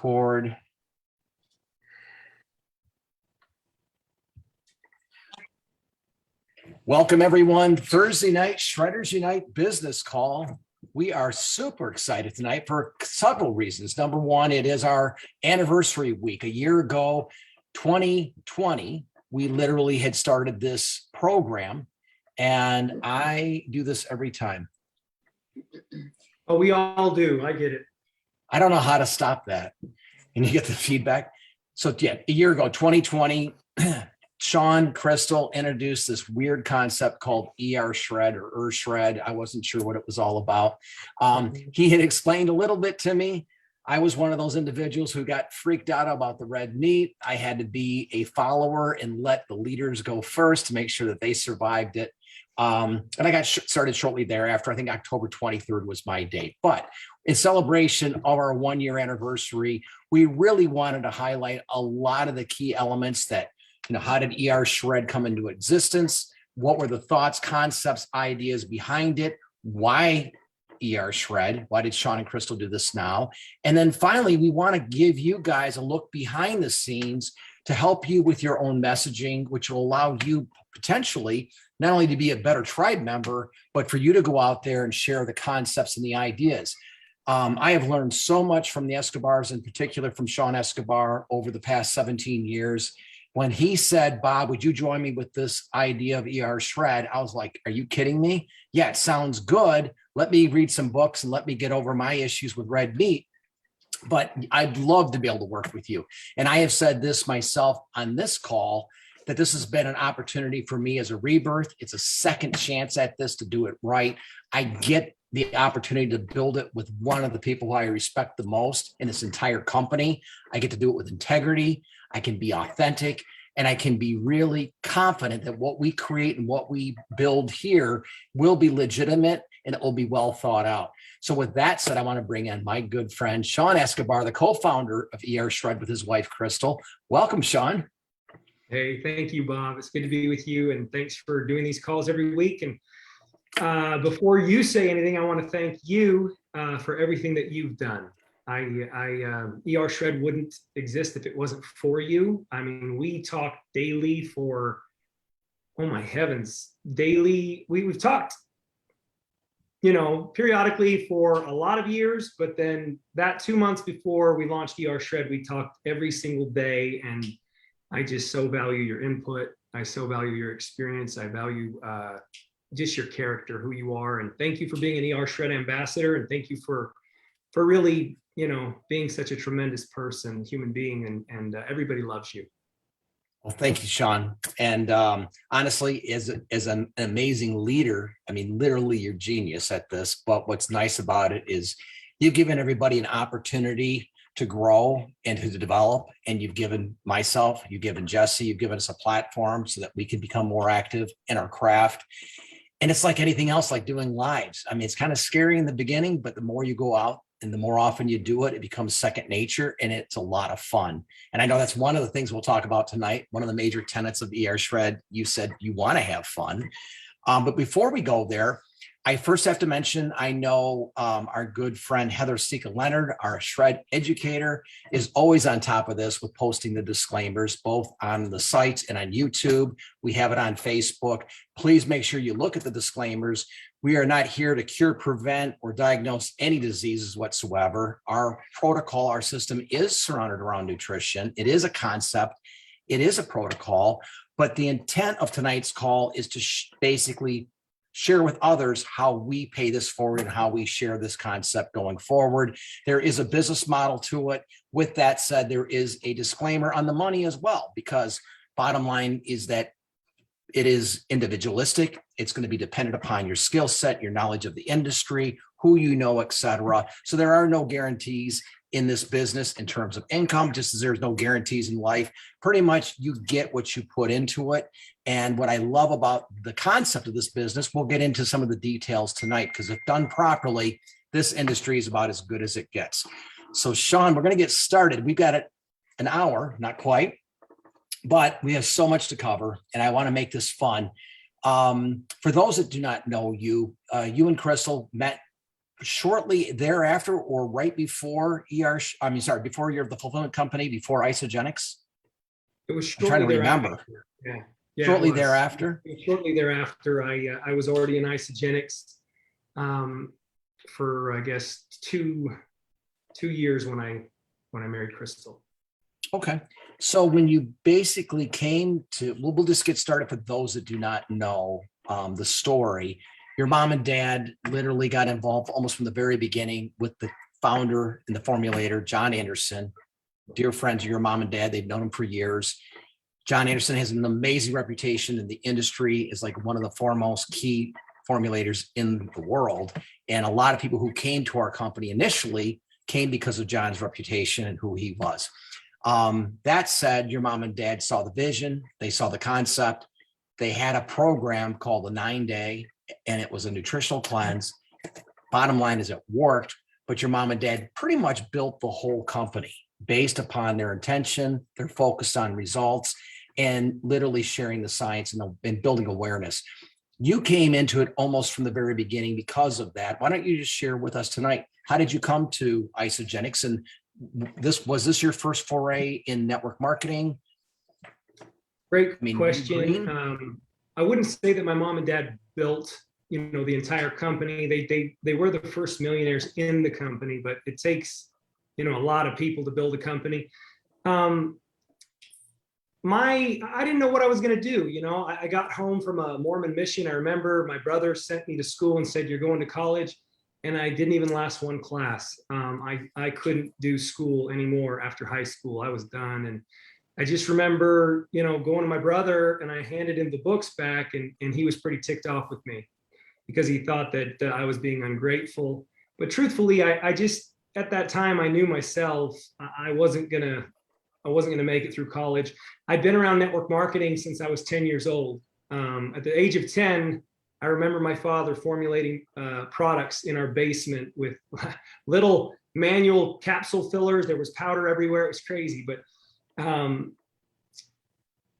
record. Welcome everyone. Thursday night, Shredders Unite business call. We are super excited tonight for several reasons. Number one, it is our anniversary week. A year ago, 2020, we literally had started this program, and I do this every time. Oh, we all do. I get it. I don't know how to stop that. And you get the feedback. So yeah, a year ago, 2020, Sean Crystal introduced this weird concept called ERSHRED or ERSHRED. I wasn't sure what it was all about. He had explained a little bit to me. I was one of those individuals who got freaked out about the red meat. I had to be a follower and let the leaders go first to make sure that they survived it. And I got started shortly thereafter. I think October 23rd was my date. But in celebration of our 1-year anniversary, we really wanted to highlight a lot of the key elements that, you know, how did ERSHRED come into existence? What were the thoughts, concepts, ideas behind it? Why ERSHRED? Why did Sean and Crystal do this now? And then finally, we want to give you guys a look behind the scenes to help you with your own messaging, which will allow you potentially not only to be a better tribe member, but for you to go out there and share the concepts and the ideas. I have learned so much from the Escobars, in particular from Sean Escobar, over the past 17 years. When he said, Bob, would you join me with this idea of ERSHRED? I was like, are you kidding me? Yeah, it sounds good. Let me read some books and let me get over my issues with red meat. But I'd love to be able to work with you. And I have said this myself on this call, that this has been an opportunity for me as a rebirth. It's a second chance at this to do it right. I get the opportunity to build it with one of the people who I respect the most in this entire company. I get to do it with integrity. I can be authentic, and I can be really confident that what we create and what we build here will be legitimate and it will be well thought out. So with that said, I want to bring in my good friend, Sean Escobar, the co-founder of ERSHRED with his wife, Crystal. Welcome, Sean. Hey, thank you, Bob. It's good to be with you, and thanks for doing these calls every week. And before you say anything, I want to thank you for everything that you've done. ERSHRED wouldn't exist if it wasn't for you. I mean, we talk daily for, oh my heavens, daily. We've talked, you know, periodically for a lot of years, but then that 2 months before we launched ERSHRED, we talked every single day, and I just so value your input. I so value your experience. I value just your character, who you are. And thank you for being an ERSHRED ambassador. And thank you for really, you know, being such a tremendous person, human being, and everybody loves you. Well, thank you, Sean. And honestly, as an amazing leader, I mean, literally you're genius at this. But what's nice about it is you've given everybody an opportunity to grow and to develop. And you've given myself, you've given Jesse, you've given us a platform so that we can become more active in our craft. And it's like anything else, like doing lives. I mean, it's kind of scary in the beginning, but the more you go out and the more often you do it, it becomes second nature, and it's a lot of fun. And I know that's one of the things we'll talk about tonight. One of the major tenets of ERSHRED, you said you want to have fun. But before we go there, I first have to mention, I know our good friend Heather Sika-Leonard, our Shred educator, is always on top of this with posting the disclaimers, both on the site and on YouTube. We have it on Facebook. Please make sure you look at the disclaimers. We are not here to cure, prevent, or diagnose any diseases whatsoever. Our protocol, our system is surrounded around nutrition. It is a concept. It is a protocol. But the intent of tonight's call is to basically share with others how we pay this forward and how we share this concept going forward. There is a business model to it. With that said, there is a disclaimer on the money as well, because bottom line is that it is individualistic. It's going to be dependent upon your skill set, your knowledge of the industry, who you know, et cetera. So there are no guarantees in this business in terms of income, just as there's no guarantees in life. Pretty much you get what you put into it. And what I love about the concept of this business, we'll get into some of the details tonight, because if done properly, this industry is about as good as it gets. So Sean, we're going to get started. We've got an hour, not quite, but we have so much to cover, and I want to make this fun. For those that do not know you, you and Crystal met shortly thereafter or right before before you're the fulfillment company, before Isagenix? It was I'm trying to shortly remember. thereafter. Yeah. Yeah, Shortly it was. thereafter? Shortly thereafter, I was already in Isagenix for, I guess, two years when I married Crystal. Okay. So when you basically came to, we'll just get started for those that do not know the story. Your mom and dad literally got involved almost from the very beginning with the founder and the formulator, John Anderson. Dear friends of your mom and dad, they've known him for years. John Anderson has an amazing reputation in the industry, is like one of the foremost key formulators in the world. And a lot of people who came to our company initially came because of John's reputation and who he was. That said, your mom and dad saw the vision, they saw the concept. They had a program called the 9-day, and it was a nutritional cleanse. Bottom line is it worked, but your mom and dad pretty much built the whole company based upon their intention. They're focused on results and literally sharing the science and building awareness. You came into it almost from the very beginning because of that. Why don't you just share with us tonight, how did you come to Isagenix? And was this your first foray in network marketing? Great question. I wouldn't say that my mom and dad built, the entire company. They were the first millionaires in the company, but it takes, a lot of people to build a company. I didn't know what I was going to do. I got home from a Mormon mission. I remember my brother sent me to school and said, "You're going to college." And I didn't even last one class. I couldn't do school anymore after high school. I was done. And I just remember, going to my brother, and I handed him the books back, and he was pretty ticked off with me because he thought that I was being ungrateful. But truthfully, I just, at that time, I knew myself, I wasn't gonna make it through college. I'd been around network marketing since I was 10 years old. At the age of 10, I remember my father formulating products in our basement with little manual capsule fillers. There was powder everywhere. It was crazy. But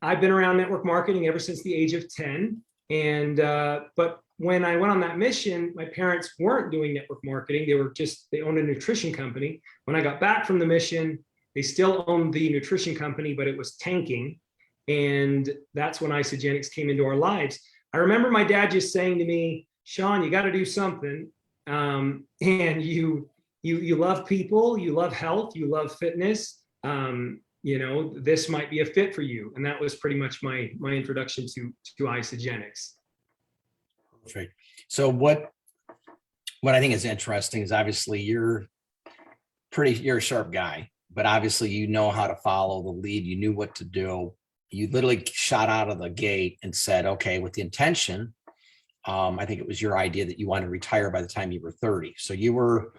I've been around network marketing ever since the age of 10. And but when I went on that mission, my parents weren't doing network marketing. They owned a nutrition company. When I got back from the mission, they still owned the nutrition company, but it was tanking. And that's when Isagenix came into our lives. I remember my dad just saying to me, "Sean, you got to do something. And you love people, you love health, you love fitness. This might be a fit for you." And that was pretty much my introduction to Isagenix. Perfect. So what I think is interesting is obviously you're a sharp guy, but obviously you know how to follow the lead. You knew what to do. You literally shot out of the gate and said, okay, with the intention, I think it was your idea that you wanted to retire by the time you were 30. So you were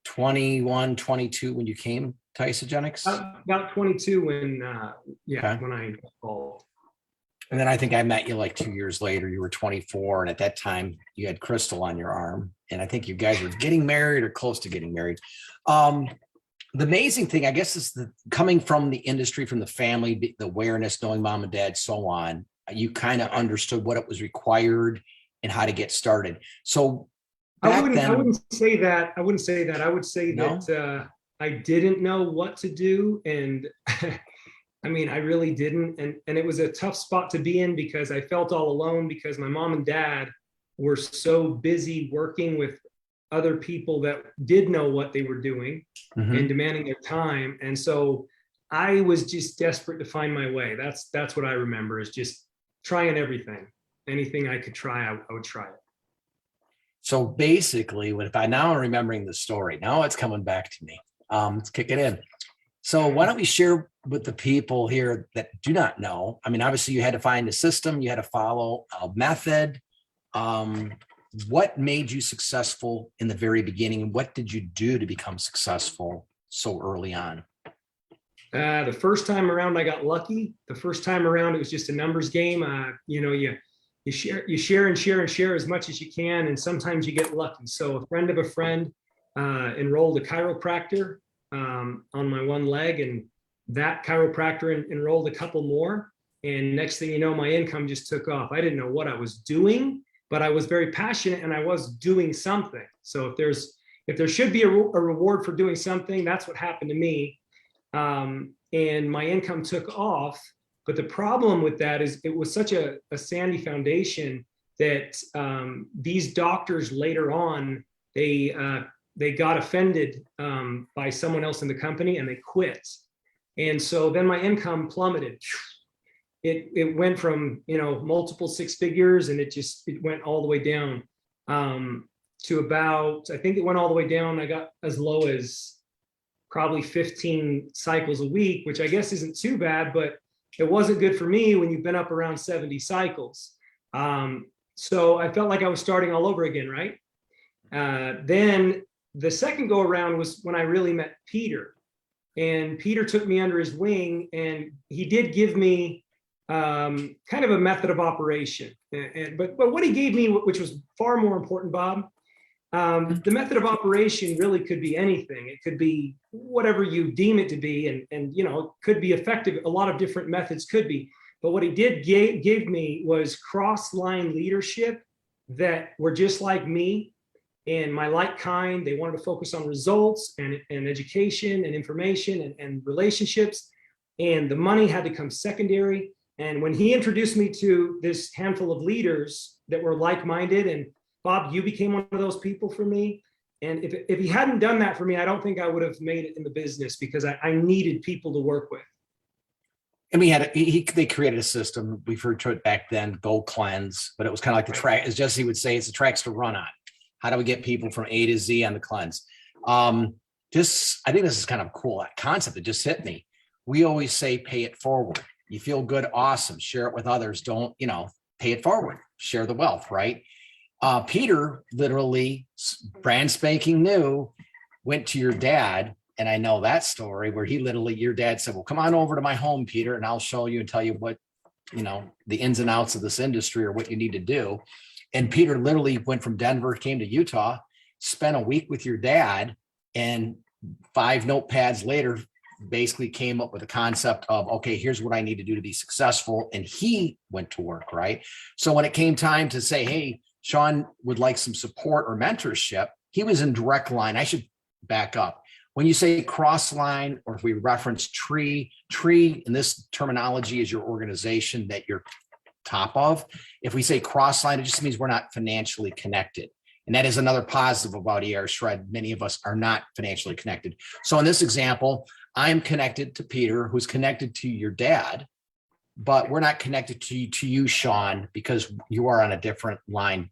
21, 22 when you came to Isagenix? About 22 when I called. And then I think I met you like 2 years later. You were 24. And at that time you had Crystal on your arm. And I think you guys were getting married or close to getting married. The amazing thing, I guess, is coming from the industry, from the family, the awareness, knowing mom and dad, so on, you kind of understood what it was required and how to get started. So I wouldn't say that. I would say that I didn't know what to do. And I mean, I really didn't. And it was a tough spot to be in because I felt all alone because my mom and dad were so busy working with other people that did know what they were doing and demanding their time. And so I was just desperate to find my way. That's what I remember, is just trying everything. Anything I could try, I would try it. So basically, if I now am remembering the story, now it's coming back to me. Let's kick it in. So why don't we share with the people here that do not know? I mean, obviously you had to find a system, you had to follow a method. What made you successful in the very beginning? And what did you do to become successful so early on? The first time around, I got lucky. The first time around, it was just a numbers game. You share as much as you can, and sometimes you get lucky. So a friend of a friend enrolled a chiropractor on my one leg, and that chiropractor enrolled a couple more. And next thing you know, my income just took off. I didn't know what I was doing, but I was very passionate and I was doing something. So if there should be a reward for doing something, that's what happened to me. And my income took off. But the problem with that is it was such a sandy foundation that these doctors later on, they got offended by someone else in the company and they quit. And so then my income plummeted. It went from, multiple six figures, and it went all the way down to about, I think it went all the way down. I got as low as probably 15 cycles a week, which I guess isn't too bad, but it wasn't good for me when you've been up around 70 cycles. So I felt like I was starting all over again, right? Then the second go around was when I really met Peter. And Peter took me under his wing, and he did give me kind of a method of operation. But what he gave me, which was far more important, Bob, the method of operation really could be anything. It could be whatever you deem it to be, and it could be effective. A lot of different methods could be. But what he did give me was cross-line leadership that were just like me and my like kind. They wanted to focus on results and education and information and relationships, and the money had to come secondary. And when he introduced me to this handful of leaders that were like-minded, and Bob, you became one of those people for me. And if he hadn't done that for me, I don't think I would have made it in the business, because I needed people to work with. And they created a system. We've heard to it back then, Gold Cleanse, but it was kind of like the track, as Jesse would say, it's the tracks to run on. How do we get people from A to Z on the cleanse? I think this is kind of a cool concept. It just hit me. We always say, pay it forward. You feel good, awesome. Share it with others. Don't, pay it forward. Share the wealth, right? Peter, literally brand spanking new, went to your dad. And I know that story where your dad said, well, come on over to my home, Peter, and I'll show you and tell you what, the ins and outs of this industry or what you need to do. And Peter literally went from Denver, came to Utah, spent a week with your dad, and 5 notepads later, basically came up with a concept of, okay, here's what I need to do to be successful. And he went to work, right? So when it came time to say, hey, Sean would like some support or mentorship, he was in direct line. I should back up. When you say cross line, or if we reference tree in this terminology is your organization that you're top of. If we say cross line, it just means we're not financially connected. And that is another positive about ERSHRED. Many of us are not financially connected. So in this example, I'm connected to Peter, who's connected to your dad, but we're not connected to you, Sean, because you are on a different line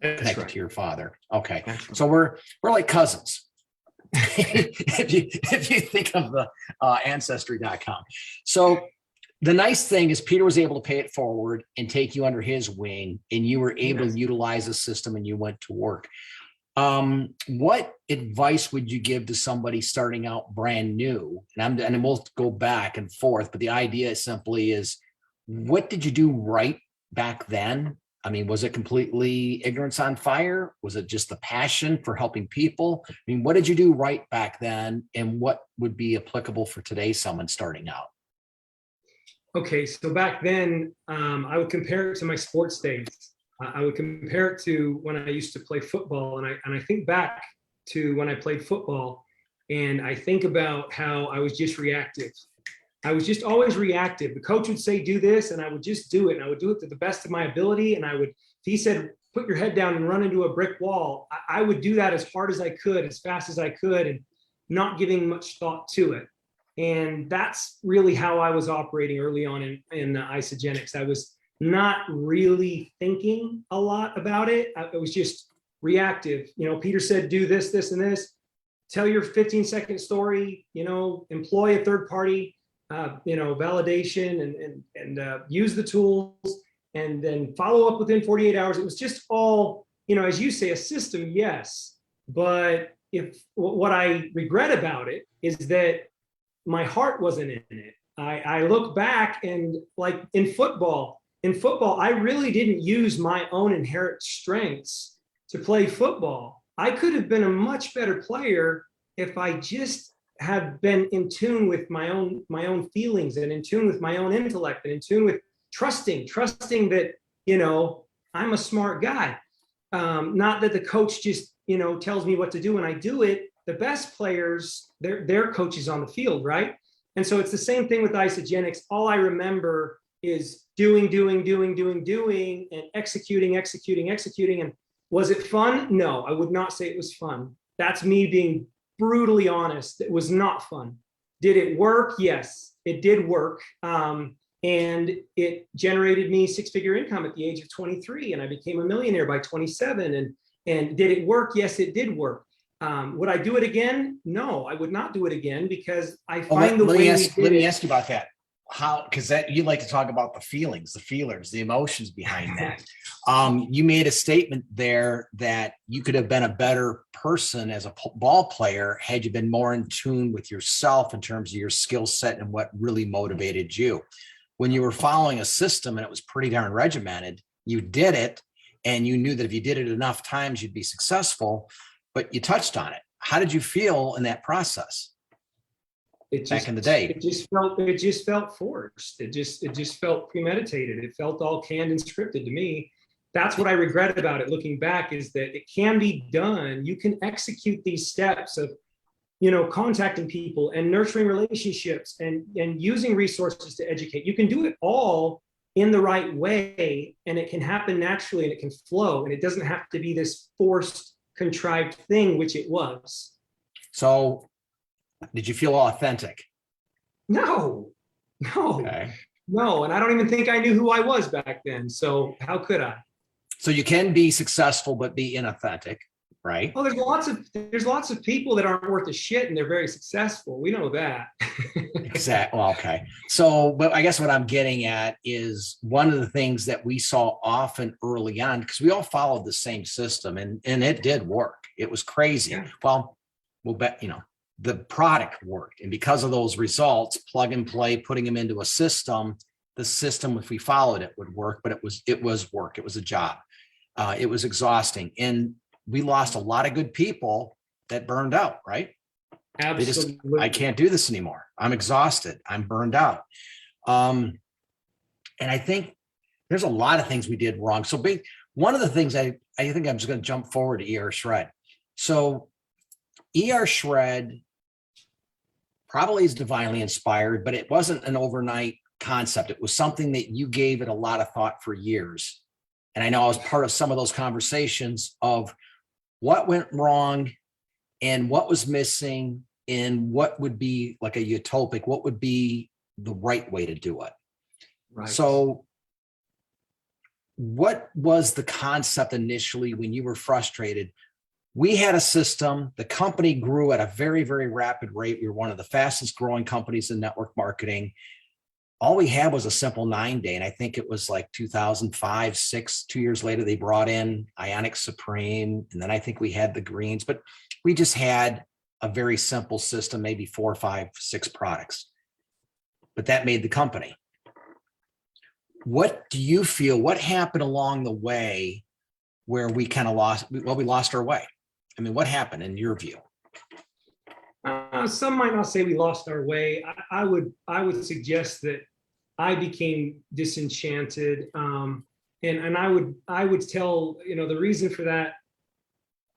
connected to your father. Okay. So we're like cousins. if you think of the ancestry.com. So the nice thing is Peter was able to pay it forward and take you under his wing, and you were able to utilize the system and you went to work. What advice would you give to somebody starting out brand new? And we'll go back and forth, but the idea simply is, what did you do right back then? I mean, was it completely ignorance on fire? Was it just the passion for helping people? I mean, what did you do right back then, and what would be applicable for today, someone starting out? Okay, so back then, I would compare it to my sports days. I would compare it to when I used to play football, and I think back to when I played football, and I think about how I was just reactive. I was just always reactive. The coach would say, do this, and I would just do it. And I would do it to the best of my ability. And if he said, put your head down and run into a brick wall, I would do that as hard as I could, as fast as I could, and not giving much thought to it. And that's really how I was operating early on in Isagenix. I was not really thinking a lot about it. I was just reactive. Peter said, do this, this, and this. Tell your 15-second story, employ a third party, validation, and use the tools, and then follow up within 48 hours. It was just all, as you say, a system, yes. But what I regret about it is that my heart wasn't in it. I look back, and like in football, I really didn't use my own inherent strengths to play football. I could have been a much better player if I just had been in tune with my own feelings, and in tune with my own intellect, and in tune with trusting that, I'm a smart guy. Not that the coach just, tells me what to do and I do it. The best players, they're coaches on the field, right? And so it's the same thing with Isagenix. All I remember is doing, and executing. And was it fun? No, I would not say it was fun. That's me being brutally honest. It was not fun. Did it work? Yes, it did work. And it generated me six-figure income at the age of 23, and I became a millionaire by 27. And did it work? Yes, it did work. Would I do it again? No, I would not do it again, because I find let me ask you about that. How, because that you like to talk about the feelings, the feelers, the emotions behind that. You made a statement there that you could have been a better person as a ball player had you been more in tune with yourself in terms of your skill set and what really motivated you. When you were following a system and it was pretty darn regimented, you did it, and you knew that if you did it enough times, you'd be successful, but you touched on it. How did you feel in that process? Back in the day, it just felt forced. It just felt premeditated. It felt all canned and scripted to me. That's what I regret about it looking back, is that it can be done. You can execute these steps of, contacting people and nurturing relationships and using resources to educate. You can do it all in the right way, and it can happen naturally, and it can flow, and it doesn't have to be this forced, contrived thing, which it was. So did you feel authentic? No. Okay. No. And I don't even think I knew who I was back then. So how could I? So you can be successful, but be inauthentic, right? Oh, there's lots of people that aren't worth a shit and they're very successful. We know that. Exactly. Well, okay. So, but I guess what I'm getting at is one of the things that we saw often early on, because we all followed the same system, and it did work. It was crazy. Yeah. Well, we'll bet, the product worked. And because of those results, plug and play, putting them into a system, the system, if we followed it, would work, but it was work. It was a job. It was exhausting. And we lost a lot of good people that burned out, right? Absolutely. I can't do this anymore. I'm exhausted. I'm burned out. And I think there's a lot of things we did wrong. So one of the things I think I'm just going to jump forward to ERSHRED. So ERSHRED probably is divinely inspired, but it wasn't an overnight concept. It was something that you gave it a lot of thought for years. And I know I was part of some of those conversations of what went wrong and what was missing and what would be like a utopic, what would be the right way to do it. Right. So what was the concept initially when you were frustrated? We had a system, the company grew at a very, very rapid rate. We were one of the fastest growing companies in network marketing. All we had was a simple 9-day. And I think it was like 2005, 6, 2 years later, they brought in Ionic Supreme. And then I think we had the greens, but we just had a very simple system, maybe 4, 5, 6 products, but that made the company. What do you feel, what happened along the way where we kind of we lost our way? I mean, what happened in your view? Some might not say we lost our way. I would suggest that I became disenchanted, and I would tell the reason for that.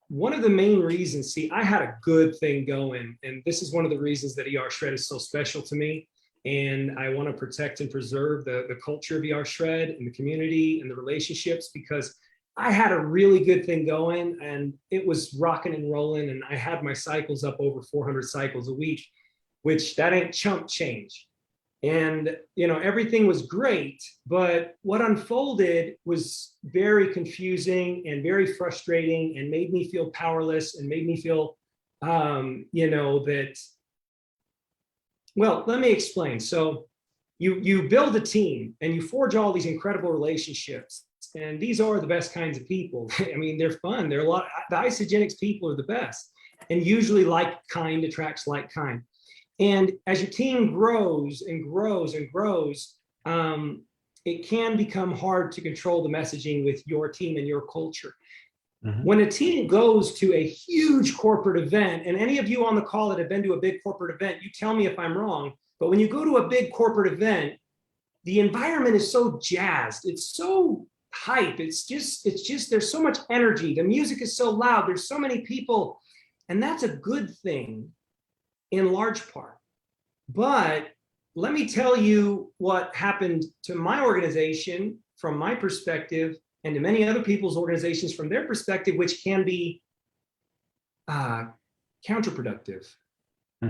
One of the main reasons, see, I had a good thing going, and this is one of the reasons that ERSHRED is so special to me. And I want to protect and preserve the culture of ERSHRED and the community and the relationships, because I had a really good thing going and it was rocking and rolling. And I had my cycles up over 400 cycles a week, which that ain't chump change. And, everything was great, but what unfolded was very confusing and very frustrating and made me feel powerless and made me feel, that, well, let me explain. So you build a team and you forge all these incredible relationships. And these are the best kinds of people. I mean, they're fun. They're the Isagenix people are the best. And usually like kind attracts like kind. And as your team grows and grows and grows, it can become hard to control the messaging with your team and your culture. Mm-hmm. When a team goes to a huge corporate event, and any of you on the call that have been to a big corporate event, you tell me if I'm wrong, but when you go to a big corporate event, the environment is so jazzed. It's so hype. It's just, there's so much energy. The music is so loud. There's so many people. And that's a good thing in large part. But let me tell you what happened to my organization from my perspective, and to many other people's organizations from their perspective, which can be counterproductive.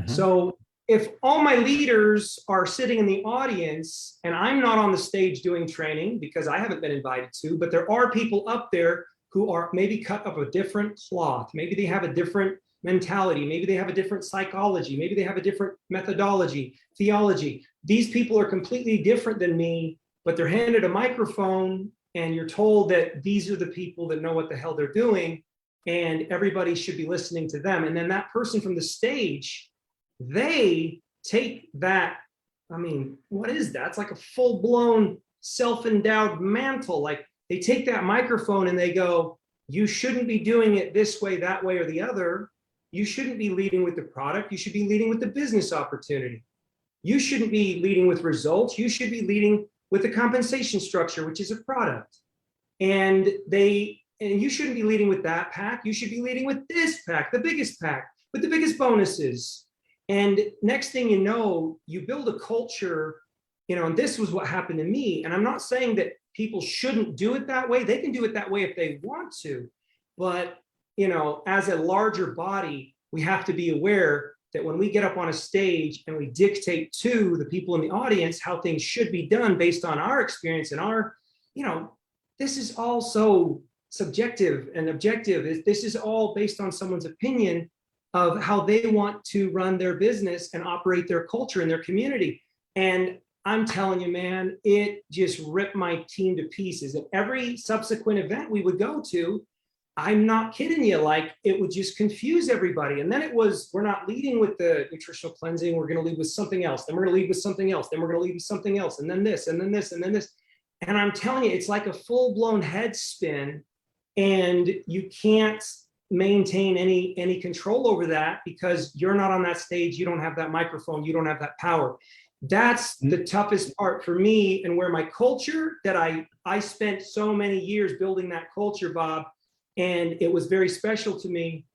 So if all my leaders are sitting in the audience and I'm not on the stage doing training because I haven't been invited to, but there are people up there who are maybe cut of a different cloth, maybe they have a different mentality, maybe they have a different psychology, maybe they have a different methodology, theology. These people are completely different than me, but they're handed a microphone and you're told that these are the people that know what the hell they're doing and everybody should be listening to them. And then that person from the stage, they take that, I mean, what is that? It's like a full-blown self-endowed mantle. Like they take that microphone and they go, you shouldn't be doing it this way, that way, or the other. You shouldn't be leading with the product. You should be leading with the business opportunity. You shouldn't be leading with results. You should be leading with the compensation structure, which is a product. And you shouldn't be leading with that pack. You should be leading with this pack, the biggest pack, with the biggest bonuses. And next thing you know, you build a culture, and this was what happened to me. And I'm not saying that people shouldn't do it that way. They can do it that way if they want to. But, as a larger body, we have to be aware that when we get up on a stage and we dictate to the people in the audience how things should be done based on our experience and our, this is all so subjective and objective. This is all based on someone's opinion of how they want to run their business and operate their culture in their community. And I'm telling you, man, it just ripped my team to pieces. At every subsequent event we would go to, I'm not kidding you, like it would just confuse everybody. And then it was, we're not leading with the nutritional cleansing, we're going to lead with something else. Then we're going to lead with something else. Then we're going to lead with something else. And then this, and then this, and then this. And I'm telling you, it's like a full-blown head spin, and you can't maintain any control over that because you're not on that stage. You don't have that microphone. You don't have that power. That's the toughest part for me, and where my culture that I spent so many years building that culture, Bob, and it was very special to me.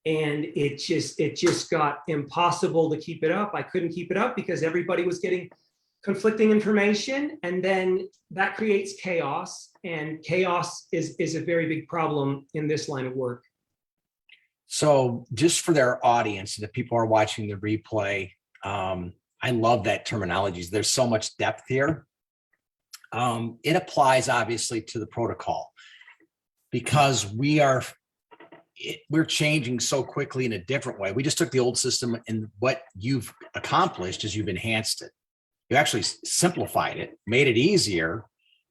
And it just got impossible to keep it up. I couldn't keep it up because everybody was getting conflicting information, and then that creates chaos, and chaos is a very big problem in this line of work. So just for their audience, the people who are watching the replay, I love that terminology. There's so much depth here. It applies obviously to the protocol because we're changing so quickly in a different way. We just took the old system, and what you've accomplished is you've enhanced it. You actually simplified it, made it easier,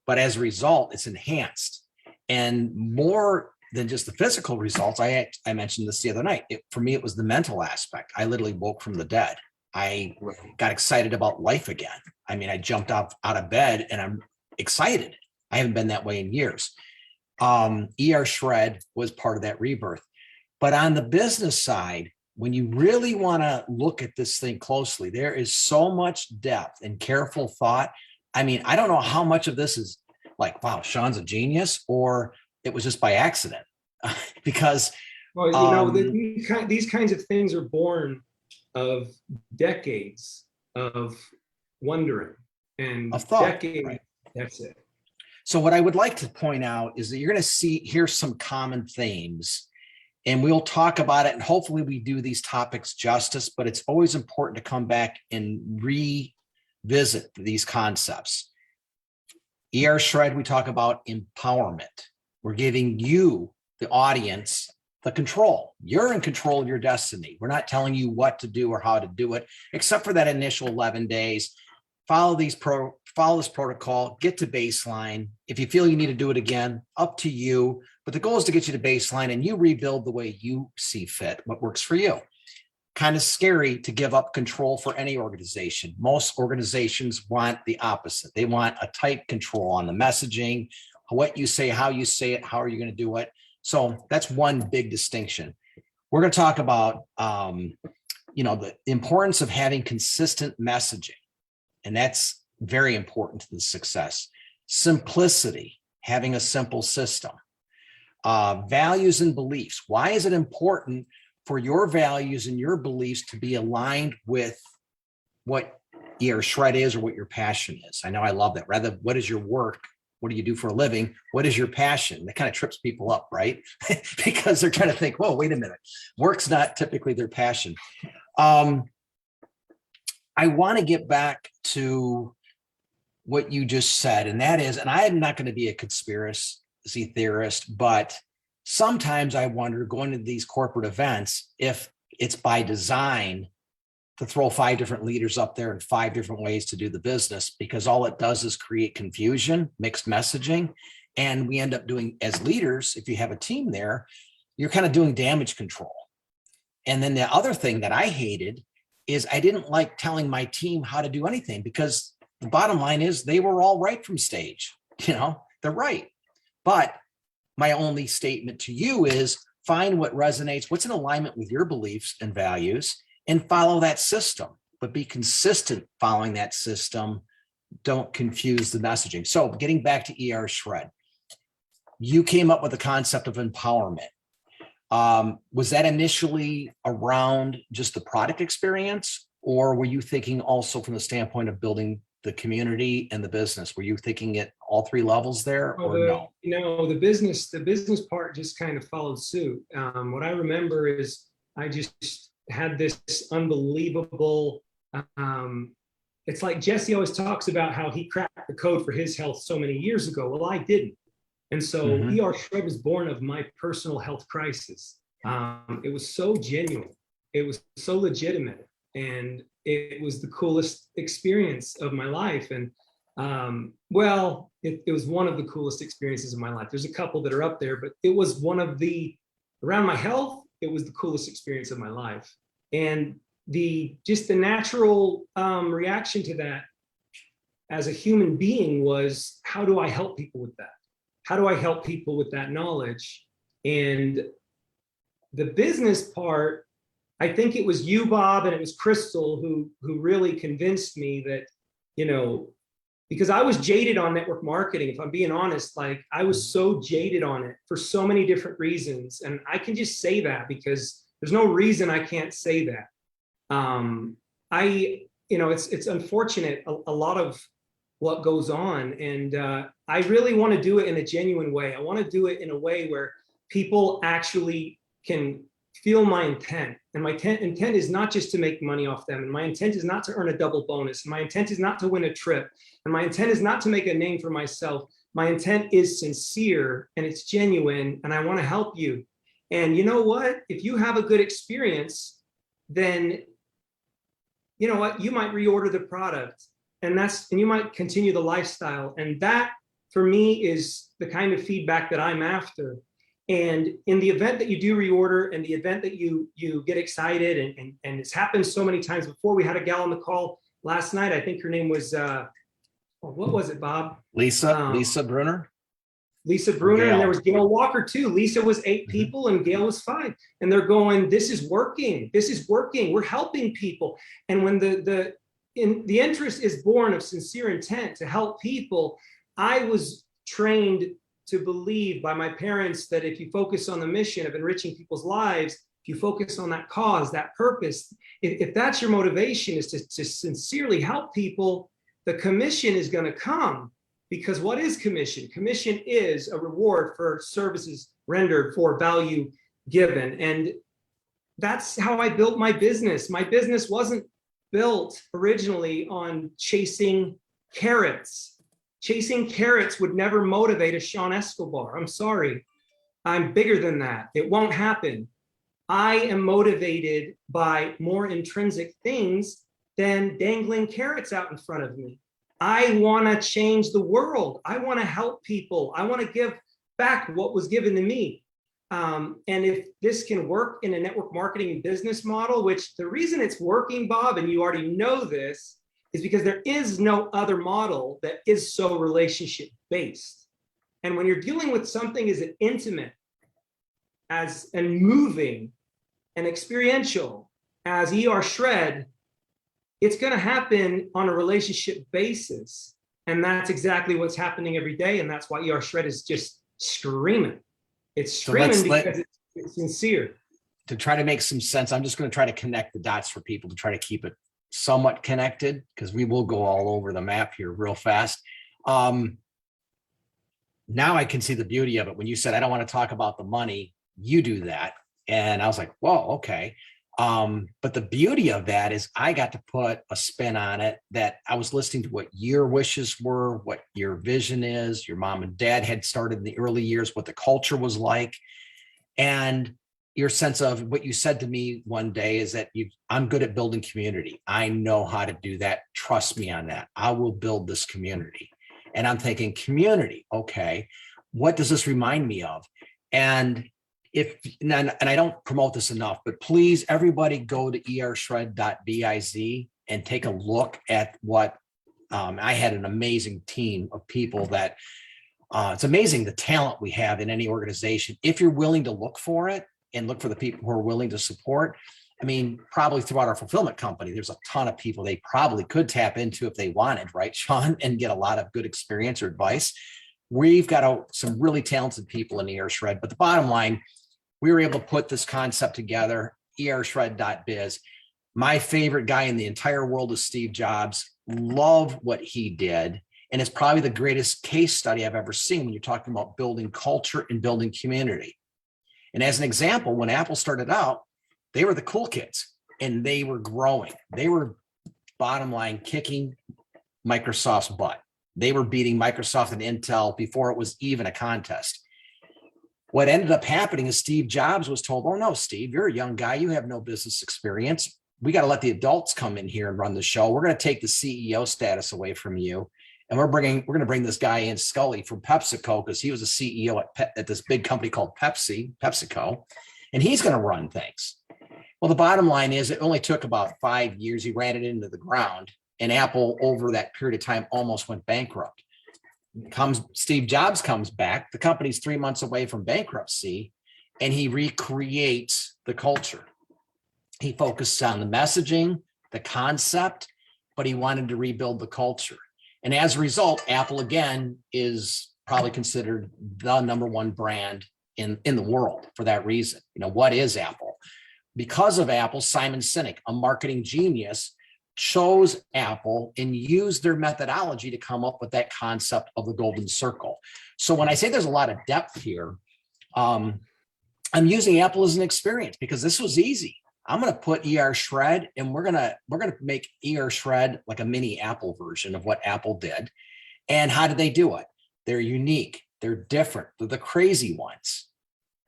but as a result, it's enhanced. And more than just the physical results, I mentioned this the other night. For me, it was the mental aspect. I literally woke from the dead. I got excited about life again. I mean, I jumped out of bed and I'm excited. I haven't been that way in years. ERSHRED was part of that rebirth. But on the business side, when you really want to look at this thing closely, there is so much depth and careful thought. I mean, I don't know how much of this is like, wow, Sean's a genius, or it was just by accident. Because these kinds of things are born of decades of wondering and of thought, decades. Right. That's it. So what I would like to point out is that you're going to hear some common themes, and we'll talk about it, and hopefully we do these topics justice, but it's always important to come back and revisit these concepts. ERSHRED, we talk about empowerment. We're giving you, the audience, the control. You're in control of your destiny. We're not telling you what to do or how to do it, except for that initial 11 days. Follow this protocol, get to baseline. If you feel you need to do it again, up to you. But the goal is to get you to baseline and you rebuild the way you see fit, what works for you. Kind of scary to give up control for any organization. Most organizations want the opposite. They want a tight control on the messaging, what you say, how you say it, how are you going to do it. So that's one big distinction. We're going to talk about, the importance of having consistent messaging. And that's very important to the success. Simplicity. having a simple system. Values and beliefs. Why is it important for your values and your beliefs to be aligned with what ERSHRED is or what your passion is? I know I love that. Rather, what is your work? What do you do for a living? What is your passion? That kind of trips people up, right? Because they're trying to think, whoa, wait a minute. Work's not typically their passion. I want to get back to what you just said, and that is, and I'm not going to be a conspiracy theorist, but sometimes I wonder, going to these corporate events, if it's by design to throw 5 different leaders up there and 5 different ways to do the business, because all it does is create confusion, mixed messaging. And we end up doing, as leaders, if you have a team there, you're kind of doing damage control. And then the other thing that I hated is I didn't like telling my team how to do anything, because the bottom line is they were all right from stage, they're right. But my only statement to you is find what resonates, what's in alignment with your beliefs and values, and follow that system, but be consistent following that system. Don't confuse the messaging. So getting back to ERSHRED, you came up with the concept of empowerment. Was that initially around just the product experience, or were you thinking also from the standpoint of building the community and the business? Were you thinking at all 3 levels there, or no? The business part just kind of followed suit. What I remember is I just had this unbelievable, it's like Jesse always talks about how he cracked the code for his health so many years ago. Well, I didn't. And so ERSHRED was born of my personal health crisis. It was so genuine. It was so legitimate. And it was the coolest experience of my life. And it was one of the coolest experiences of my life. There's a couple that are up there, but it was one of around my health, it was the coolest experience of my life. And just the natural reaction to that as a human being was, how do I help people with that? How do I help people with that knowledge? And the business part, I think it was you, Bob, and it was Crystal who really convinced me that, because I was jaded on network marketing. If I'm being honest, like I was so jaded on it for so many different reasons. And I can just say that because there's no reason I can't say that. It's unfortunate, a lot of what goes on. And I really want to do it in a genuine way. I want to do it in a way where people actually can feel my intent. And my intent is not just to make money off them. And my intent is not to earn a double bonus. My intent is not to win a trip. And my intent is not to make a name for myself. My intent is sincere and it's genuine. And I want to help you. And you know what? If you have a good experience, then you know what? You might reorder the product and you might continue the lifestyle. And that for me is the kind of feedback that I'm after. And in the event that you do reorder and the event that you get excited, and it's happened so many times before. We had a gal on the call last night. I think her name was, what was it, Bob? Lisa Bruner. Lisa Bruner, and there was Gail Walker too. Lisa was 8 people and Gail was 5. And they're going, this is working. This is working. We're helping people. And when the interest is born of sincere intent to help people, I was trained to believe by my parents that if you focus on the mission of enriching people's lives, if you focus on that cause, that purpose, if that's your motivation is to sincerely help people, the commission is going to come. Because what is commission? Commission is a reward for services rendered, for value given. And that's how I built my business. My business wasn't built originally on chasing carrots. Chasing carrots would never motivate a Sean Escobar. I'm sorry. I'm bigger than that. It won't happen. I am motivated by more intrinsic things than dangling carrots out in front of me. I want to change the world. I want to help people. I want to give back what was given to me. And if this can work in a network marketing business model, which the reason it's working, Bob, and you already know this, is because there is no other model that is so relationship based. And when you're dealing with something as intimate and moving and experiential as ERSHRED, it's going to happen on a relationship basis. And that's exactly what's happening every day. And that's why ERSHRED is just screaming. It's screaming because it's sincere. To try to make some sense, I'm just going to try to connect the dots for people to try to keep it somewhat connected, because we will go all over the map here real fast. Now I can see the beauty of it. When you said, I don't want to talk about the money, you do that. And I was like, whoa, okay. But the beauty of that is I got to put a spin on it, that I was listening to what your wishes were, what your vision is, your mom and dad had started in the early years, what the culture was like. And your sense of what you said to me one day is that I'm good at building community. I know how to do that. Trust me on that. I will build this community. And I'm thinking, community, okay, what does this remind me of? And I don't promote this enough, but please, everybody go to ERSHRED.biz and take a look at what I had an amazing team of people that it's amazing the talent we have in any organization. If you're willing to look for it and look for the people who are willing to support, I mean, probably throughout our fulfillment company, there's a ton of people they probably could tap into if they wanted, right, Sean, and get a lot of good experience or advice. We've got some really talented people in ERSHRED, but the bottom line, we were able to put this concept together, ERSHRED.biz. My favorite guy in the entire world is Steve Jobs. Love what he did. And it's probably the greatest case study I've ever seen when you're talking about building culture and building community. And as an example, when Apple started out, they were the cool kids and they were growing. They were, bottom line, kicking Microsoft's butt. They were beating Microsoft and Intel before it was even a contest. What ended up happening is Steve Jobs was told, oh no, Steve, you're a young guy. You have no business experience. We got to let the adults come in here and run the show. We're going to take the CEO status away from you. And we're going to bring this guy in, Scully, from PepsiCo, because he was a CEO at this big company called PepsiCo, and he's going to run things. Well, the bottom line is it only took about 5 years. He ran it into the ground, and Apple over that period of time almost went bankrupt. Steve Jobs comes back. The company's 3 months away from bankruptcy, and he recreates the culture. He focused on the messaging, the concept, but he wanted to rebuild the culture. And as a result, Apple, again, is probably considered the #1 brand in the world for that reason. You know, what is Apple? Because of Apple, Simon Sinek, a marketing genius, chose Apple and used their methodology to come up with that concept of the golden circle. So when I say there's a lot of depth here, I'm using Apple as an experience because this was easy. I'm going to put ERSHRED, and we're going to make ERSHRED like a mini Apple version of what Apple did. And how did they do it? They're unique. They're different. They're the crazy ones.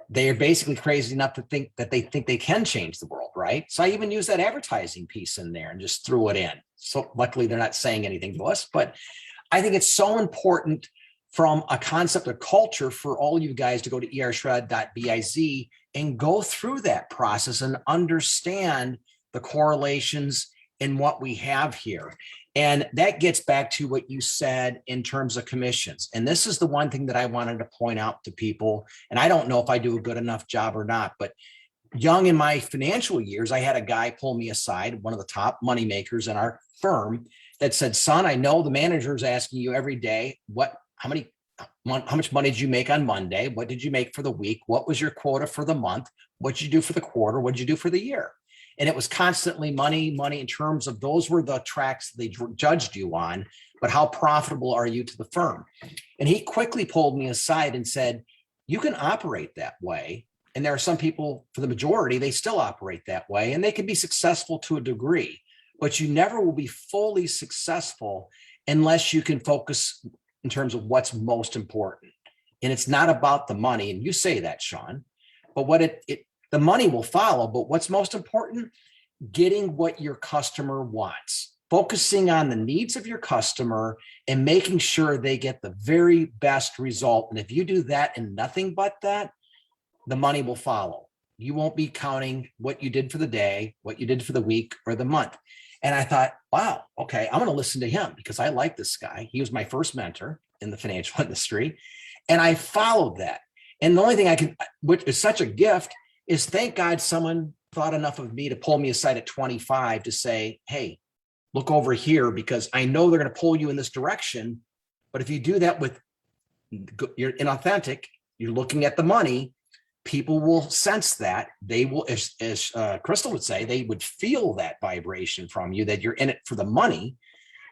They are basically crazy enough to think that they can change the world, right? So I even use that advertising piece in there and just threw it in. So luckily they're not saying anything to us, but I think it's so important from a concept of culture for all you guys to go to ERSHRED.biz and go through that process and understand the correlations in what we have here. And that gets back to what you said in terms of commissions. And this is the one thing that I wanted to point out to people. And I don't know if I do a good enough job or not, but young in my financial years, I had a guy pull me aside, one of the top money makers in our firm, that said, son, I know the manager is asking you every day, how much money did you make on Monday? What did you make for the week? What was your quota for the month? What did you do for the quarter? What did you do for the year? And it was constantly money in terms of those were the tracks they judged you on, but how profitable are you to the firm? And he quickly pulled me aside and said, you can operate that way. And there are some people, for the majority, they still operate that way and they can be successful to a degree, but you never will be fully successful unless you can focus in terms of what's most important. And it's not about the money. And you say that, Sean, but the money will follow, but what's most important, getting what your customer wants, focusing on the needs of your customer and making sure they get the very best result. And if you do that and nothing but that, the money will follow. You won't be counting what you did for the day, what you did for the week or the month. And I thought, wow, okay, I'm going to listen to him because I like this guy. He was my first mentor in the financial industry. And I followed that. And the only thing which is such a gift, is thank God someone thought enough of me to pull me aside at 25 to say, hey, look over here, because I know they're going to pull you in this direction, But if you do that with, you're inauthentic, you're looking at the money, people will sense that. They will, as Crystal would say, they would feel that vibration from you, that you're in it for the money.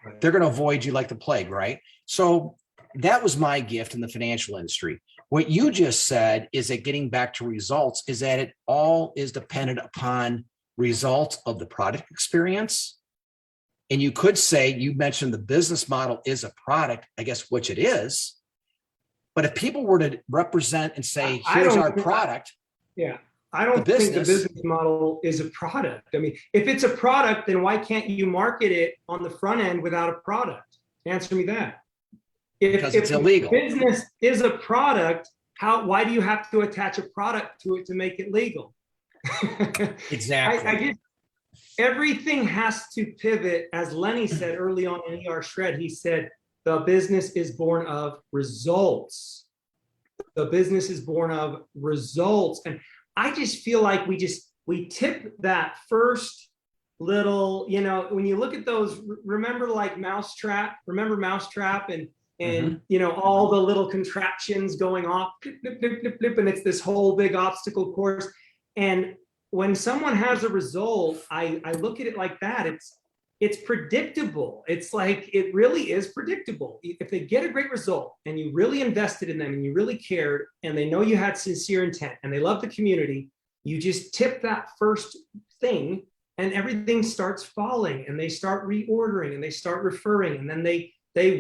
Right. They're going to avoid you like the plague, right? So that was my gift in the financial industry. What you just said is that getting back to results is that it all is dependent upon results of the product experience. And you could say, you mentioned the business model is a product, I guess, which it is. But if people were to represent and say, here's our product. Yeah, I don't think the business model is a product. I mean, if it's a product, then why can't you market it on the front end without a product? Answer me that. Because it's illegal. Business is a product, why do you have to attach a product to it to make it legal? Exactly. Everything has to pivot. As Lenny said early on in ERSHRED, he said, the business is born of results. The business is born of results. And I just feel like we tip that first little, when you look at those, remember like Mousetrap, and all the little contraptions going off, and it's this whole big obstacle course. And when someone has a result, I look at it like that. It's predictable. It's like, it really is predictable. If they get a great result and you really invested in them and you really cared and they know you had sincere intent and they love the community, you just tip that first thing and everything starts falling and they start reordering and they start referring, and then they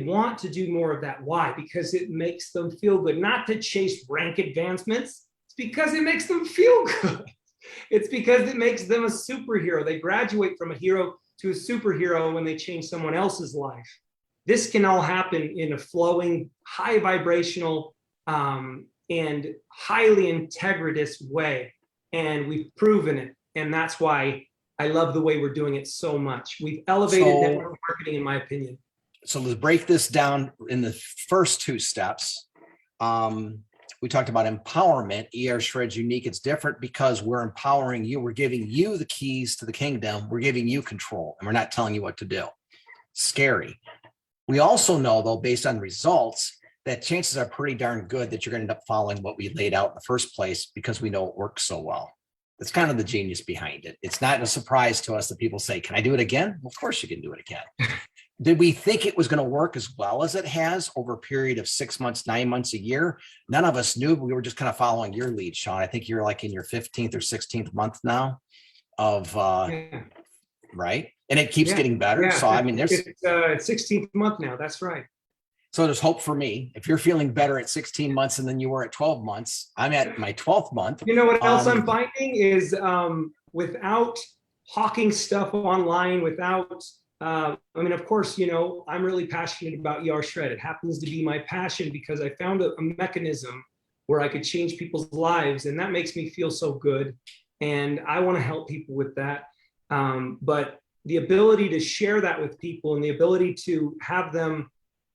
want to do more of that. Why? Because it makes them feel good, not to chase rank advancements. It's because it makes them feel good. It's because it makes them a superhero. They graduate from a hero to a superhero when they change someone else's life. This can all happen in a flowing, high vibrational, and highly integritous way. And we've proven it. And that's why I love the way we're doing it so much. We've elevated network marketing, in my opinion. So let's break this down in the first two steps. We talked about empowerment. ERSHRED's unique. It's different because we're empowering you. We're giving you the keys to the kingdom. We're giving you control, and we're not telling you what to do. Scary. We also know, though, based on results, that chances are pretty darn good that you're going to end up following what we laid out in the first place because we know it works so well. That's kind of the genius behind it. It's not a surprise to us that people say, can I do it again? Well, of course you can do it again. Did we think it was going to work as well as it has over a period of 6 months, 9 months, a year? None of us knew. We were just kind of following your lead, Sean. I think you're like in your 15th or 16th month now of, right? And it keeps getting better. Yeah. So, I mean, there's 16th month now. That's right. So there's hope for me. If you're feeling better at 16 months than you were at 12 months, I'm at my 12th month. You know what else I'm finding is without hawking stuff online, without, I mean, of course, I'm really passionate about ERSHRED. It happens to be my passion because I found a mechanism where I could change people's lives, and that makes me feel so good. And I want to help people with that. But the ability to share that with people and the ability to have them,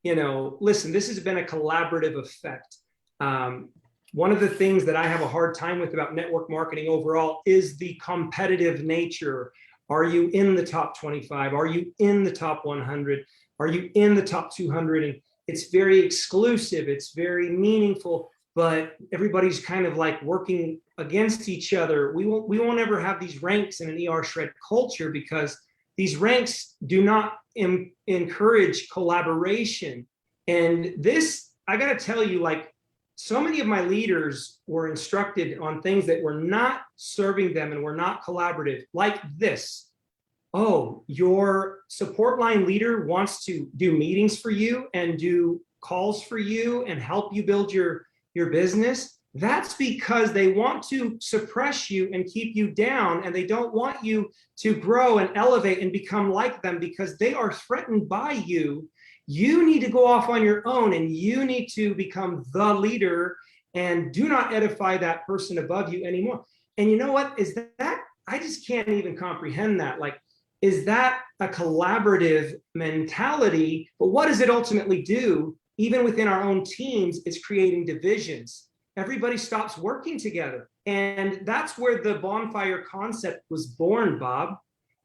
listen, this has been a collaborative effect. One of the things that I have a hard time with about network marketing overall is the competitive nature. Are you in the top 25? Are you in the top 100? Are you in the top 200? And it's very exclusive. It's very meaningful, but everybody's kind of like working against each other. We won't ever have these ranks in an ERSHRED culture because these ranks do not encourage collaboration. And this, I got to tell you, like, so many of my leaders were instructed on things that were not serving them and were not collaborative, like this. Oh, your support line leader wants to do meetings for you and do calls for you and help you build your business. That's because they want to suppress you and keep you down, and they don't want you to grow and elevate and become like them because they are threatened by you. You need to go off on your own, and you need to become the leader and do not edify that person above you anymore. And you know what? Is that, I just can't even comprehend that. Like, is that a collaborative mentality? But what does it ultimately do? Even within our own teams, it's creating divisions. Everybody stops working together. And that's where the bonfire concept was born, Bob.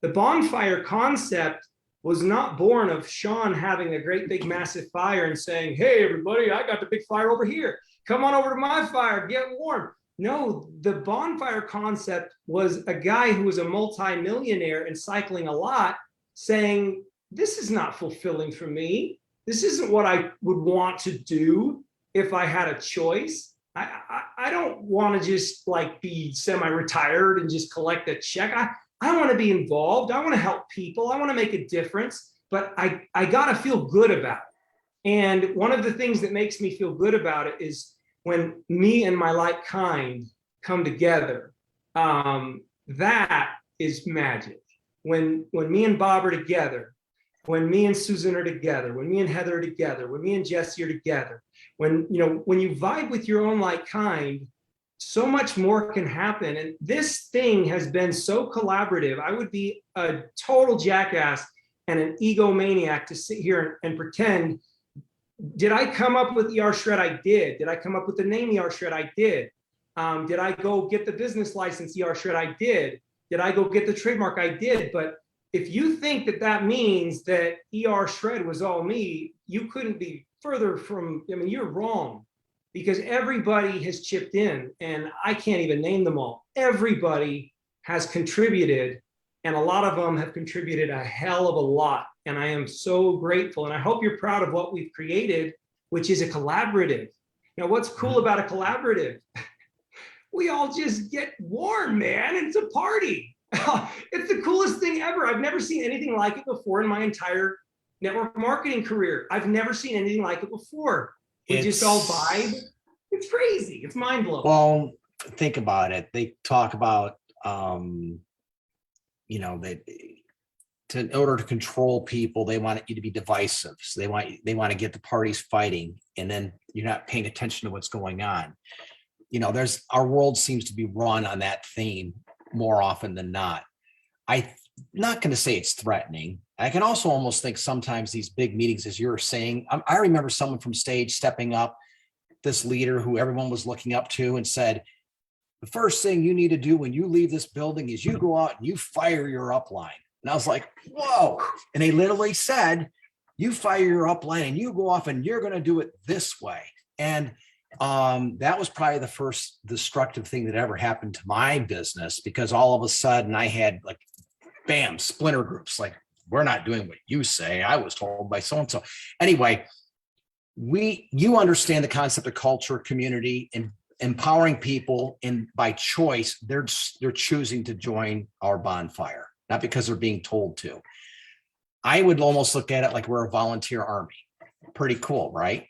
The bonfire concept was not born of Sean having a great big massive fire and saying, hey, everybody, I got the big fire over here. Come on over to my fire, get warm. No, the bonfire concept was a guy who was a multi-millionaire and cycling a lot saying, this is not fulfilling for me. This isn't what I would want to do if I had a choice. I don't want to just like be semi-retired and just collect a check. I want to be involved. I want to help people. I want to make a difference, but I got to feel good about it. And one of the things that makes me feel good about it is when me and my like kind come together. That is magic. When me and Bob are together, when me and Susan are together, when me and Heather are together, when me and Jesse are together, when you vibe with your own like kind, so much more can happen. And this thing has been so collaborative. I would be a total jackass and an egomaniac to sit here and pretend, did I come up with ERSHRED? I did. Did I come up with the name ERSHRED? I did. Did I go get the business license ERSHRED? I did. Did I go get the trademark? I did. But if you think that that means that ERSHRED was all me, you couldn't be further from, I mean, you're wrong, because everybody has chipped in, and I can't even name them all. Everybody has contributed, and a lot of them have contributed a hell of a lot. And I am so grateful, and I hope you're proud of what we've created, which is a collaborative. Now, what's cool about a collaborative? We all just get warm, man. It's a party. It's the coolest thing ever. I've never seen anything like it before in my entire network marketing career. I've never seen anything like it before. We just all vibe. It's crazy. It's mind blowing. Well, think about it. They talk about, that in order to control people, they want you to be divisive. So they want to get the parties fighting, and then you're not paying attention to what's going on. Our world seems to be run on that theme more often than not. I'm not going to say it's threatening. I can also almost think sometimes these big meetings, as you're saying, I remember someone from stage stepping up, this leader who everyone was looking up to, and said, the first thing you need to do when you leave this building is you go out and you fire your upline. And I was like, whoa. And they literally said, you fire your upline and you go off and you're going to do it this way. And that was probably the first destructive thing that ever happened to my business, because all of a sudden I had like, bam, splinter groups. Like, we're not doing what you say. I was told by so-and-so. Anyway, you understand the concept of culture, community, and empowering people, and by choice, they're choosing to join our bonfire, not because they're being told to. I would almost look at it like we're a volunteer army. Pretty cool, right?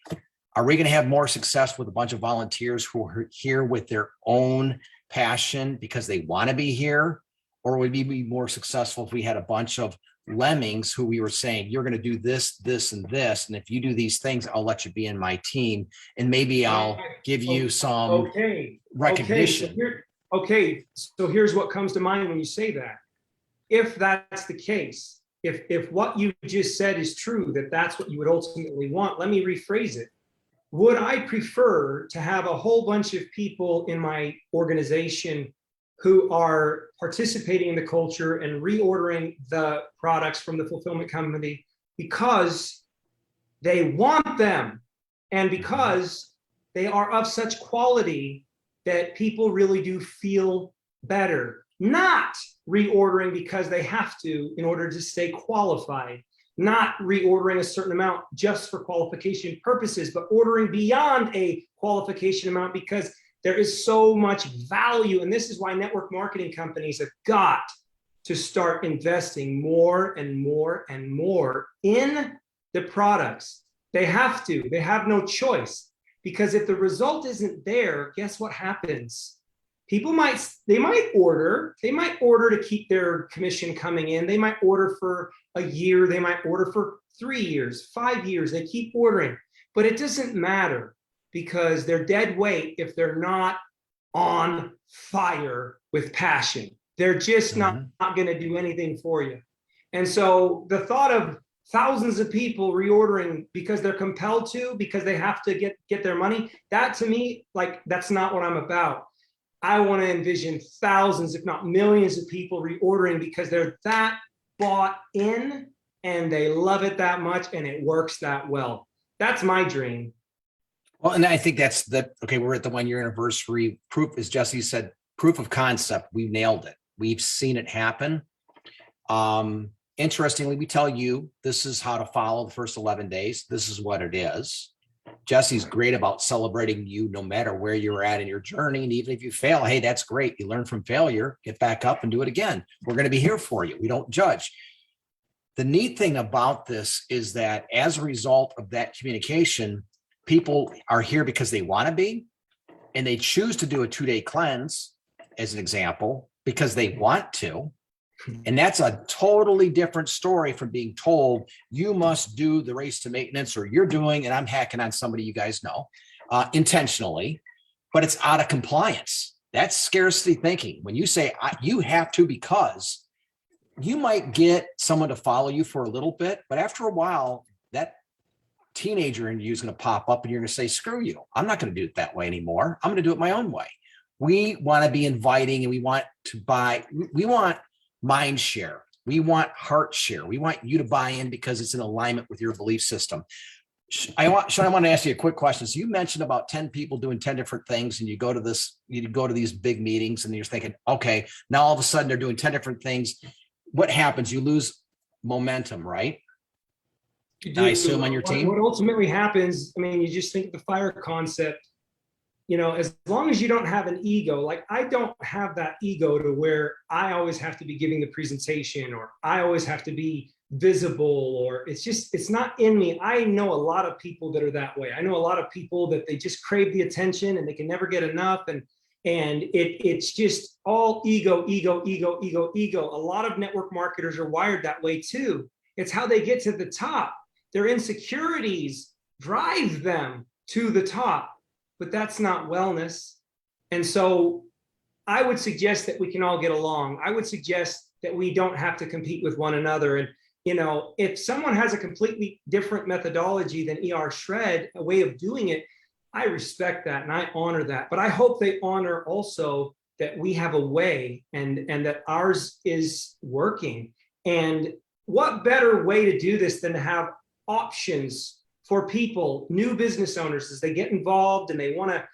Are we going to have more success with a bunch of volunteers who are here with their own passion because they want to be here? Or would we be more successful if we had a bunch of lemmings who we were saying, you're going to do this, this, and this. And if you do these things, I'll let you be in my team. And maybe I'll give you some recognition. So here's what comes to mind when you say that. If that's the case, if what you just said is true, that's what you would ultimately want, let me rephrase it. Would I prefer to have a whole bunch of people in my organization who are participating in the culture and reordering the products from the fulfillment company because they want them and because they are of such quality that people really do feel better, not reordering because they have to in order to stay qualified, not reordering a certain amount just for qualification purposes, but ordering beyond a qualification amount because there is so much value. And this is why network marketing companies have got to start investing more and more and more in the products. They have to. They have no choice. Because if the result isn't there, guess what happens? People might order to keep their commission coming in. They might order for a year. They might order for 3 years, 5 years. They keep ordering. But it doesn't matter, because they're dead weight if they're not on fire with passion. They're just not going to do anything for you. And so the thought of thousands of people reordering because they're compelled to, because they have to get their money, that to me, like, that's not what I'm about. I want to envision thousands, if not millions of people reordering because they're that bought in and they love it that much and it works that well. That's my dream. Well, and I think that's the, okay, we're at the 1 year anniversary. Proof, as Jesse said, proof of concept. We nailed it. We've seen it happen. Interestingly, we tell you, this is how to follow the first 11 days. This is what it is. Jesse's great about celebrating you no matter where you're at in your journey. And even if you fail, hey, that's great. You learn from failure, get back up and do it again. We're going to be here for you. We don't judge. The neat thing about this is that as a result of that communication, people are here because they want to be, and they choose to do a 2-day cleanse, as an example, because they want to. And that's a totally different story from being told you must do the race to maintenance, or you're doing, and I'm hacking on somebody you guys know intentionally, but it's out of compliance. That's scarcity thinking. When you say you have to, because you might get someone to follow you for a little bit, but after a while, that teenager in you is going to pop up and you're going to say, screw you. I'm not going to do it that way anymore. I'm going to do it my own way. We want to be inviting, and we want to buy, we want mind share. We want heart share. We want you to buy in because it's in alignment with your belief system. Sean, I want to ask you a quick question. So you mentioned about 10 people doing 10 different things, and you go to these big meetings and you're thinking, okay, now all of a sudden they're doing 10 different things. What happens? You lose momentum, right? I assume on your team. What ultimately happens, I mean, you just think of the fire concept. As long as you don't have an ego, like I don't have that ego to where I always have to be giving the presentation, or I always have to be visible, or it's not in me. I know a lot of people that are that way. I know a lot of people that they just crave the attention and they can never get enough. And it's just all ego, ego, ego, ego, ego. A lot of network marketers are wired that way too. It's how they get to the top. Their insecurities drive them to the top. But that's not wellness. And so I would suggest that we can all get along. I would suggest that we don't have to compete with one another. And, if someone has a completely different methodology than ERSHRED, a way of doing it, I respect that and I honor that. But I hope they honor also that we have a way and that ours is working. And what better way to do this than to have options for people, new business owners, as they get involved and they want to,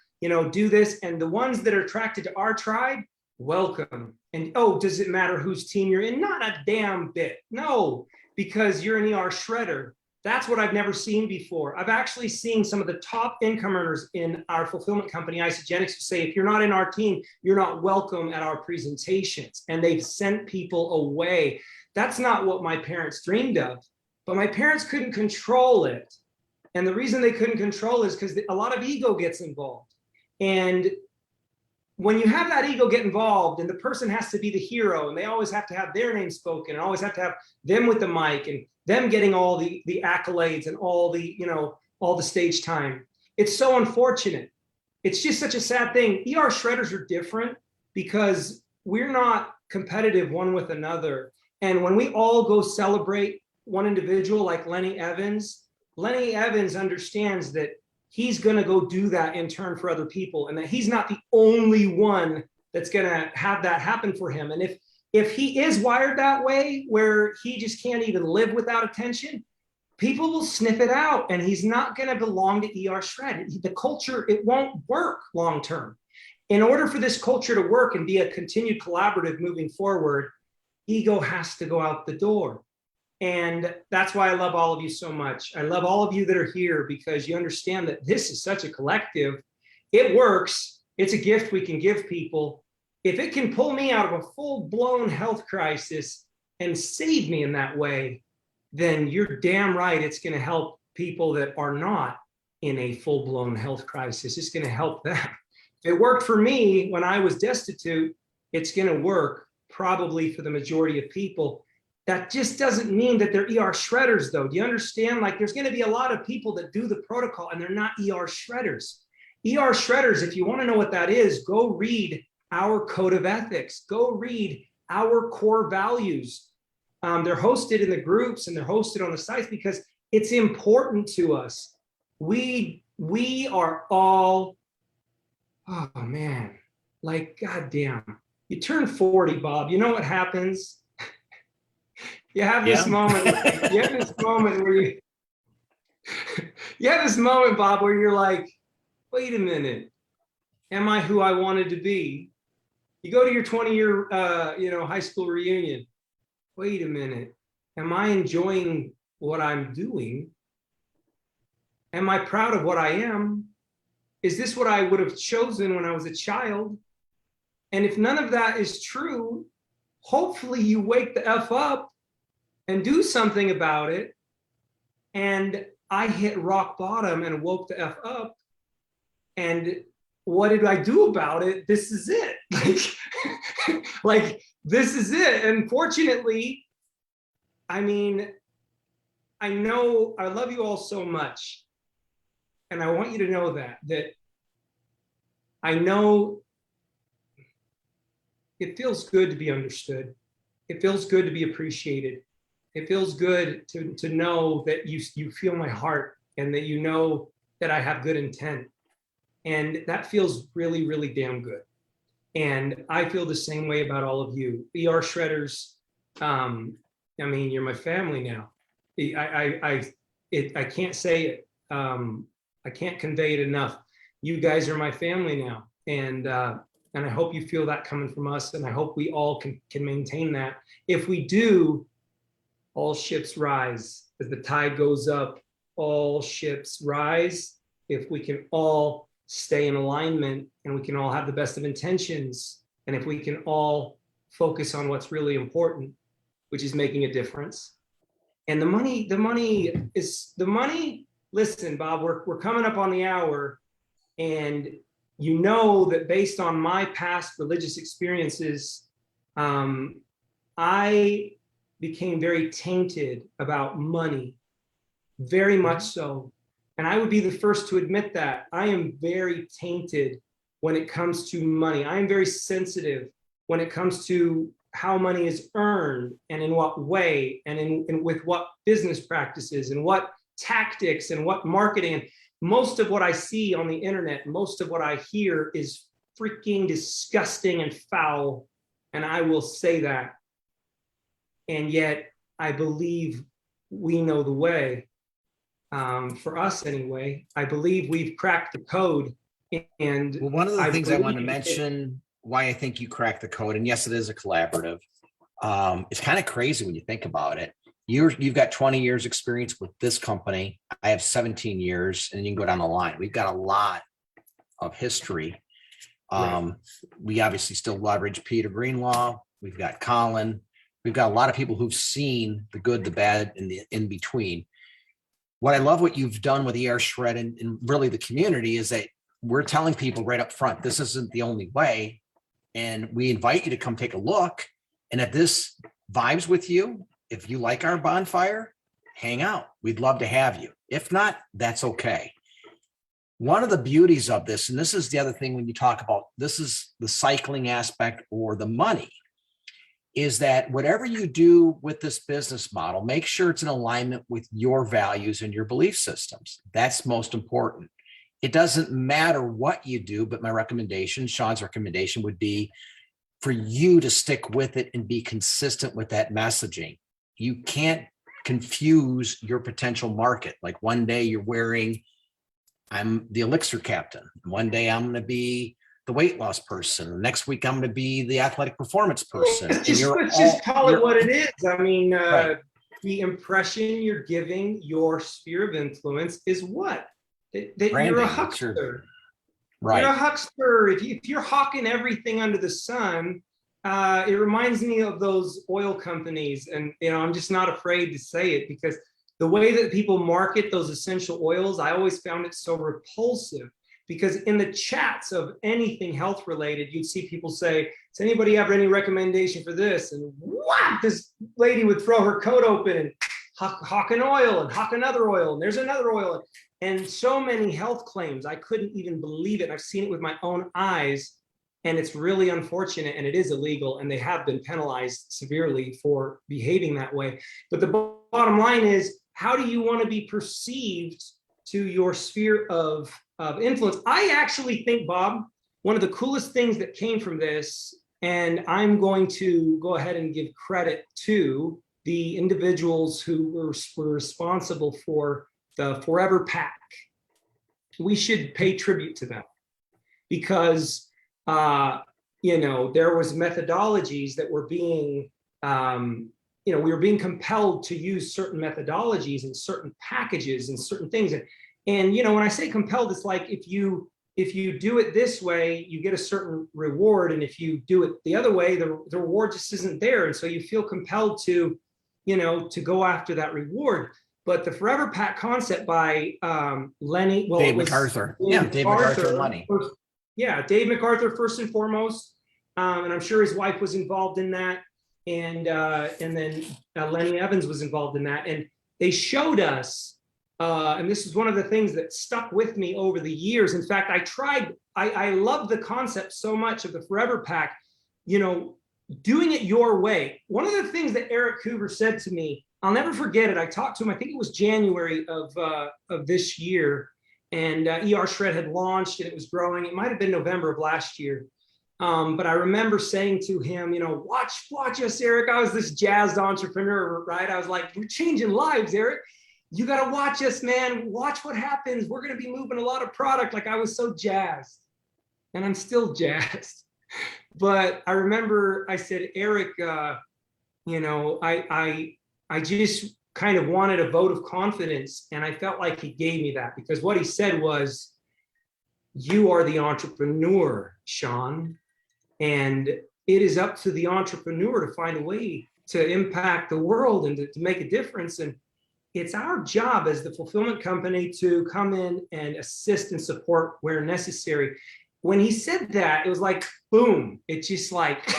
do this. And the ones that are attracted to our tribe, welcome. And does it matter whose team you're in? Not a damn bit. No, because you're an ER shredder. That's what I've never seen before. I've actually seen some of the top income earners in our fulfillment company, Isagenix, who say, if you're not in our team, you're not welcome at our presentations. And they've sent people away. That's not what my parents dreamed of, but my parents couldn't control it. And the reason they couldn't control is because a lot of ego gets involved. And when you have that ego get involved and the person has to be the hero and they always have to have their name spoken and always have to have them with the mic and them getting all the accolades and all the stage time, it's so unfortunate. It's just such a sad thing. ER shredders are different because we're not competitive one with another. And when we all go celebrate one individual like Lenny Evans understands that he's going to go do that in turn for other people, and that he's not the only one that's going to have that happen for him. And if he is wired that way, where he just can't even live without attention, people will sniff it out, and he's not going to belong to ERSHRED. The culture, it won't work long term. In order for this culture to work and be a continued collaborative moving forward, ego has to go out the door. And that's why I love all of you so much. I love all of you that are here because you understand that this is such a collective. It works. It's a gift we can give people. If it can pull me out of a full-blown health crisis and save me in that way, then you're damn right it's going to help people that are not in a full-blown health crisis. It's going to help them. If it worked for me when I was destitute, it's going to work probably for the majority of people. That just doesn't mean that they're ER shredders, though. Do you understand? Like, there's going to be a lot of people that do the protocol and they're not ER shredders. ER shredders, if you want to know what that is, go read our code of ethics. Go read our core values. They're hosted in the groups and they're hosted on the sites because it's important to us. We are all, oh man, like, goddamn. You turn 40, Bob. You know what happens? You have this moment. You have this moment where you have this moment, Bob, where you're like, wait a minute, am I who I wanted to be? You go to your 20-year, high school reunion. Wait a minute, am I enjoying what I'm doing? Am I proud of what I am? Is this what I would have chosen when I was a child? And if none of that is true, hopefully you wake the F up and do something about it. And I hit rock bottom and woke the F up. And what did I do about it? This is it. Like this is it. And fortunately, I mean, I know I love you all so much. And I want you to know that I know it feels good to be understood. It feels good to be appreciated. It feels good to know that you feel my heart and that you know that I have good intent. And that feels really, really damn good. And I feel the same way about all of you. ERSHREDers, I mean, you're my family now. I can't say it. I can't convey it enough. You guys are my family now. And I hope you feel that coming from us. And I hope we all can maintain that. If we do, all ships rise. As the tide goes up, all ships rise. If we can all stay in alignment and we can all have the best of intentions, and if we can all focus on what's really important, which is making a difference. And the money, listen, Bob, we're coming up on the hour, and you know that based on my past religious experiences, I became very tainted about money, very much so. And I would be the first to admit that. I am very tainted when it comes to money. I am very sensitive when it comes to how money is earned and in what way and with what business practices and what tactics and what marketing. Most of what I see on the internet, most of what I hear is freaking disgusting and foul. And I will say that. And yet I believe we know the way. For us anyway, I believe we've cracked the code. And well, one of the things I want to mention why I think you cracked the code, and yes, it is a collaborative. It's kind of crazy when you think about it. You've got 20 years experience with this company. I have 17 years, and you can go down the line. We've got a lot of history. Right. We obviously still leverage Peter Greenlaw. We've got Colin. We've got a lot of people who've seen the good, the bad, and the in between. What I love what you've done with ERSHRED and really the community is that we're telling people right up front, this isn't the only way. And we invite you to come take a look. And if this vibes with you, if you like our bonfire, hang out. We'd love to have you. If not, that's okay. One of the beauties of this, and this is the other thing when you talk about, this is the cycling aspect or the money, is that whatever you do with this business model, make sure it's in alignment with your values and your belief systems. That's most important. It doesn't matter what you do, but my recommendation, Sean's recommendation would be for you to stick with it and be consistent with that messaging. You can't confuse your potential market. Like one day you're wearing, I'm the elixir captain. One day I'm going to be the weight loss person. Next week, I'm going to be the athletic performance person. Just call it what it is. I mean, right. The impression you're giving your sphere of influence is what? That you're a huckster. Right. You're a huckster. If you're hawking everything under the sun, it reminds me of those oil companies. And, I'm just not afraid to say it because the way that people market those essential oils, I always found it so repulsive. Because in the chats of anything health related, you'd see people say, does anybody have any recommendation for this? And what? This lady would throw her coat open and hawk an oil and hawk another oil. And there's another oil. And so many health claims, I couldn't even believe it. I've seen it with my own eyes. And it's really unfortunate. And it is illegal. And they have been penalized severely for behaving that way. But the bottom line is, how do you want to be perceived to your sphere of influence? I actually think, Bob, one of the coolest things that came from this, and I'm going to go ahead and give credit to the individuals who were responsible for the Forever Pack. We should pay tribute to them because, you know, there was methodologies that were being, you know, we were being compelled to use certain methodologies and certain packages and certain things. And you know, when I say compelled, it's like if you do it this way, you get a certain reward. And if you do it the other way, the reward just isn't there. And so you feel compelled to, you know, to go after that reward. But the Forever Pack concept by Lenny, well, Dave MacArthur. Yeah, Dave MacArthur and Lenny. Yeah, Dave MacArthur first and foremost. And I'm sure his wife was involved in that. And then Lenny Evans was involved in that. And they showed us, and this is one of the things that stuck with me over the years. In fact, I love the concept so much of the Forever Pack, you know, doing it your way. One of the things that Eric Hoover said to me, I'll never forget it. I talked to him, I think it was January of this year, and ERSHRED had launched and it was growing. It might've been November of last year. But I remember saying to him, you know, watch us, Eric. I was this jazzed entrepreneur, right? I was like, we're changing lives, Eric. You got to watch us, man. Watch what happens. We're going to be moving a lot of product. Like I was so jazzed, and I'm still jazzed. But I remember I said, Eric, you know, I just kind of wanted a vote of confidence. And I felt like he gave me that because what he said was, you are the entrepreneur, Sean. And it is up to the entrepreneur to find a way to impact the world and to make a difference. And it's our job as the fulfillment company to come in and assist and support where necessary. When he said that, it was like, boom, it's just like,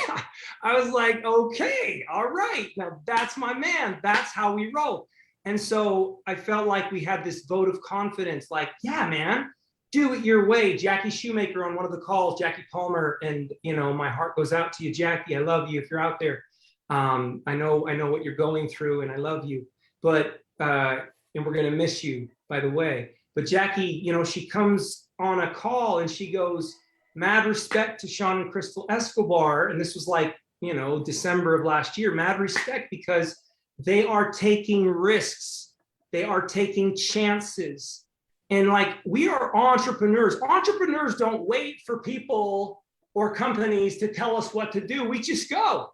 I was like, okay, all right, now that's my man. That's how we roll. And so I felt like we had this vote of confidence, like, yeah, man, do it your way. Jackie Shoemaker on one of the calls, Jackie Palmer, and you know, my heart goes out to you, Jackie. I love you if you're out there. I know what you're going through, and I love you. But and we're gonna miss you, by the way. But Jackie, you know, she comes on a call and she goes, mad respect to Sean and Crystal Escobar, and this was like, you know, December of last year. Mad respect because they are taking risks, they are taking chances. And like, we are entrepreneurs. Entrepreneurs don't wait for people or companies to tell us what to do. We just go.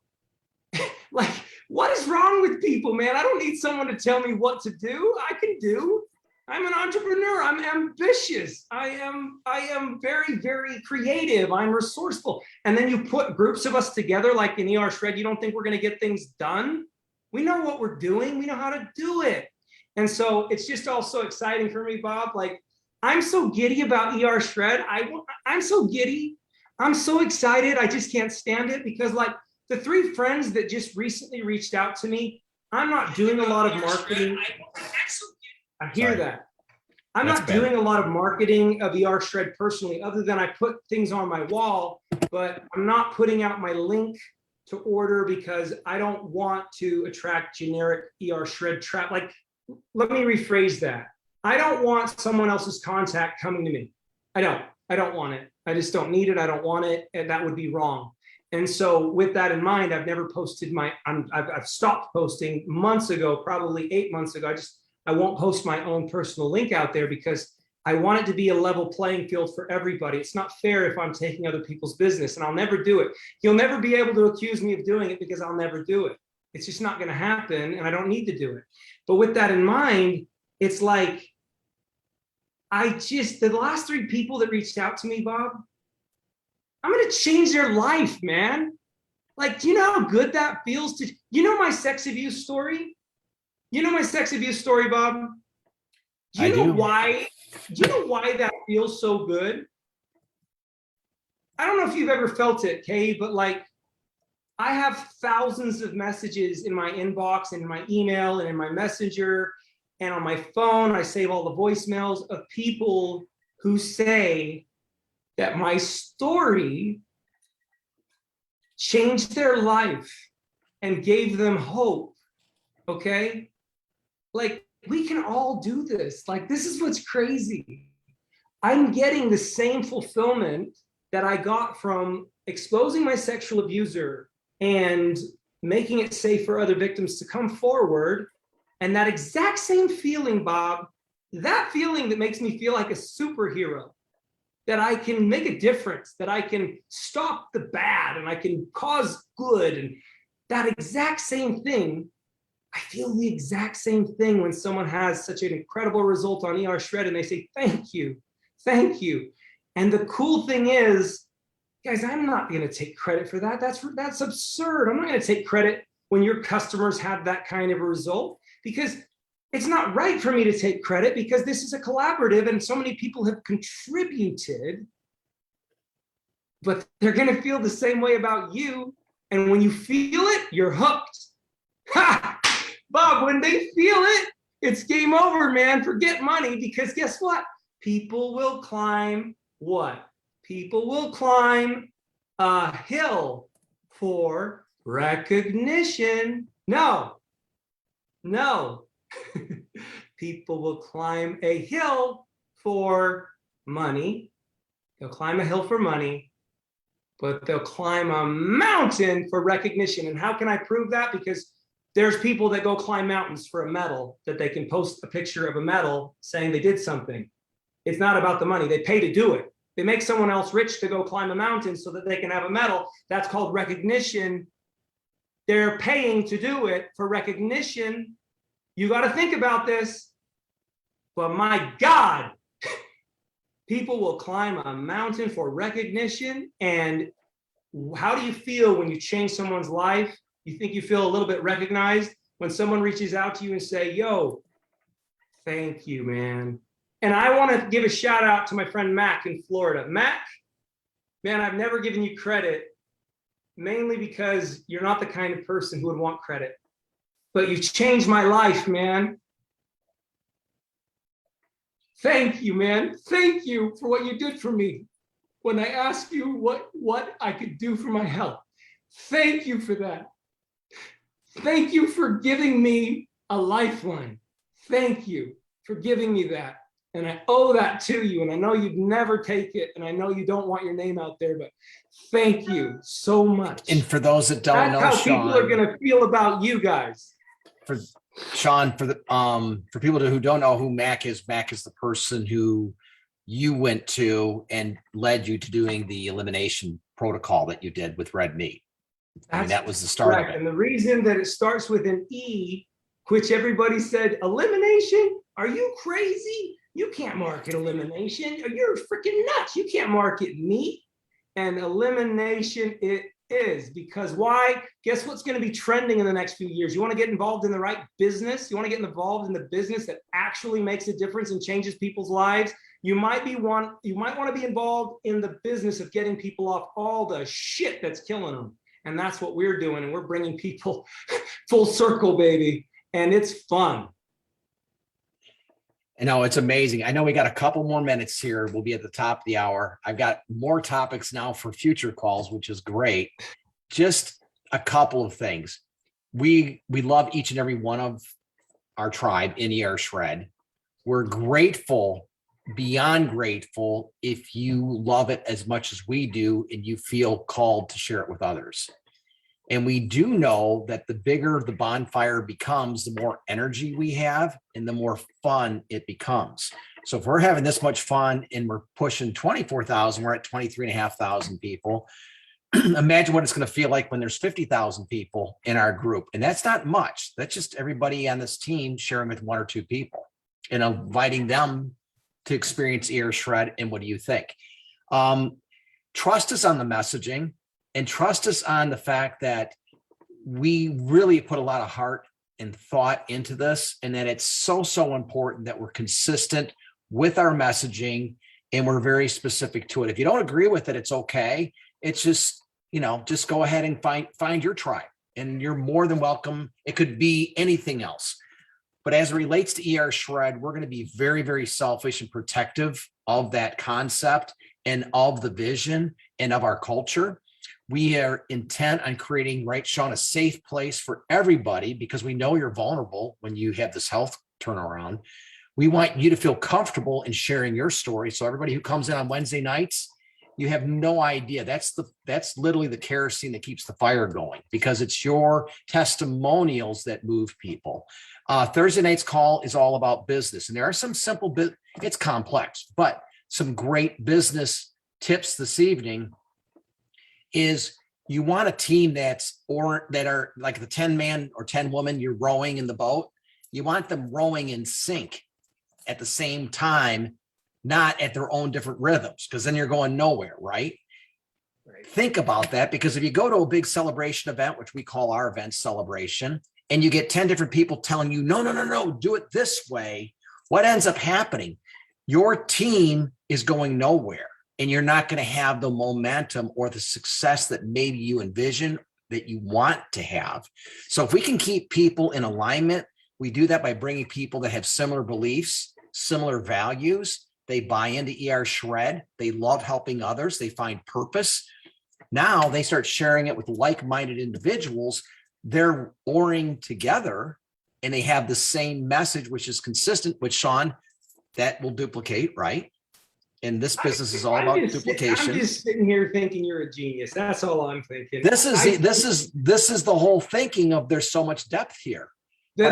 Like, what is wrong with people, man? I don't need someone to tell me what to do. I can do. I'm an entrepreneur. I'm ambitious. I am very, very creative. I'm resourceful. And then you put groups of us together, like in ERSHRED, you don't think we're going to get things done? We know what we're doing. We know how to do it. And so it's just all so exciting for me, Bob. Like, I'm so giddy about ERSHRED. I'm so giddy. I'm so excited. I just can't stand it because like the three friends that just recently reached out to me, I'm not doing a lot of marketing. I hear that. I'm not doing a lot of marketing of ERSHRED personally, other than I put things on my wall, but I'm not putting out my link to order because I don't want to attract generic ERSHRED trap. Like, let me rephrase that. I don't want someone else's contact coming to me. I don't want it. I just don't need it. I don't want it. And that would be wrong. And so with that in mind, I've never posted I've stopped posting months ago, probably 8 months ago. I won't post my own personal link out there because I want it to be a level playing field for everybody. It's not fair if I'm taking other people's business, and I'll never do it. You'll never be able to accuse me of doing it because I'll never do it. It's just not going to happen, and I don't need to do it. But with that in mind, it's like, the last three people that reached out to me, Bob, I'm going to change their life, man. Like, do you know how good that feels to, you know, my sex abuse story? You know my sex abuse story, Bob? Do you know why that feels so good? I don't know if you've ever felt it, Kay, but like, I have thousands of messages in my inbox and in my email and in my messenger and on my phone. I save all the voicemails of people who say that my story changed their life and gave them hope. Okay? Like, we can all do this. Like, this is what's crazy. I'm getting the same fulfillment that I got from exposing my sexual abuser and making it safe for other victims to come forward. And that exact same feeling, Bob, that feeling that makes me feel like a superhero, that I can make a difference, that I can stop the bad and I can cause good. And that exact same thing, I feel the exact same thing when someone has such an incredible result on ERSHRED and they say, thank you, thank you. And the cool thing is, guys, I'm not going to take credit for that. That's absurd. I'm not going to take credit when your customers have that kind of a result, because it's not right for me to take credit, because this is a collaborative and so many people have contributed, but they're going to feel the same way about you. And when you feel it, you're hooked. Ha! Bob, when they feel it, it's game over, man. Forget money, because guess what? People will climb what? People will climb a hill for recognition. No. People will climb a hill for money. They'll climb a hill for money, but they'll climb a mountain for recognition. And how can I prove that? Because there's people that go climb mountains for a medal, that they can post a picture of a medal saying they did something. It's not about the money. They pay to do it. They make someone else rich to go climb a mountain so that they can have a medal. That's called recognition. They're paying to do it for recognition. You got to think about this. But my God, people will climb a mountain for recognition. And how do you feel when you change someone's life? You think you feel a little bit recognized when someone reaches out to you and say, yo, thank you, man. And I want to give a shout out to my friend Mac in Florida. Mac, man, I've never given you credit, mainly because you're not the kind of person who would want credit. But you changed my life, man. Thank you, man. Thank you for what you did for me when I asked you what I could do for my health. Thank you for that. Thank you for giving me a lifeline. Thank you for giving me that. And I owe that to you. And I know you'd never take it. And I know you don't want your name out there, but thank you so much. And for those that don't know, that's how Sean, people are going to feel about you guys. For Sean, for people who don't know who Mac is the person who you went to and led you to doing the elimination protocol that you did with red meat. I mean, that was the start of it. And the reason that it starts with an E, which everybody said, elimination? Are you crazy? You can't market elimination. You're freaking nuts. You can't market meat. And elimination it is. Because why? Guess what's going to be trending in the next few years? You want to get involved in the right business? You want to get involved in the business that actually makes a difference and changes people's lives? You might want to be involved in the business of getting people off all the shit that's killing them. And that's what we're doing. And we're bringing people full circle, baby. And it's fun. You know, it's amazing. I know we got a couple more minutes here. We'll be at the top of the hour. I've got more topics now for future calls, which is great. Just a couple of things. We love each and every one of our tribe in ERSHRED. We're grateful, beyond grateful, if you love it as much as we do and you feel called to share it with others. And we do know that the bigger the bonfire becomes, the more energy we have and the more fun it becomes. So if we're having this much fun and we're pushing 24,000, we're at 23,500 people. Imagine what it's going to feel like when there's 50,000 people in our group. And that's not much. That's just everybody on this team sharing with one or two people and inviting them to experience ERSHRED. And what do you think? Trust us on the messaging. And trust us on the fact that we really put a lot of heart and thought into this, and that it's so important that we're consistent with our messaging and we're very specific to it. If you don't agree with it, it's okay. It's just, just go ahead and find your tribe, and you're more than welcome. It could be anything else. But as it relates to ERSHRED, we're going to be very, very selfish and protective of that concept and of the vision and of our culture. We are intent on creating, right, Sean, a safe place for everybody, because we know you're vulnerable when you have this health turnaround. We want you to feel comfortable in sharing your story. So everybody who comes in on Wednesday nights you have no idea. That's literally the kerosene that keeps the fire going, because it's your testimonials that move people. Thursday night's call is all about business, and there are some simple it's complex, but some great business tips this evening is you want a team that are like the 10 man or 10 woman you're rowing in the boat. You want them rowing in sync at the same time, not at their own different rhythms, because then you're going nowhere, right? Think about that, because if you go to a big celebration event, which we call our event celebration, and you get 10 different people telling you, no, do it this way, what ends up happening? Your team is going nowhere, and you're not going to have the momentum or the success that maybe you envision that you want to have. So if we can keep people in alignment, we do that by bringing people that have similar beliefs, similar values. They buy into ERSHRED. They love helping others. They find purpose. Now they start sharing it with like-minded individuals. They're oaring together, and they have the same message, which is consistent with Sean. That will duplicate, right? And this business is all about duplication. I'm just sitting here thinking you're a genius. That's all I'm thinking. This is the whole thinking of there's so much depth here. The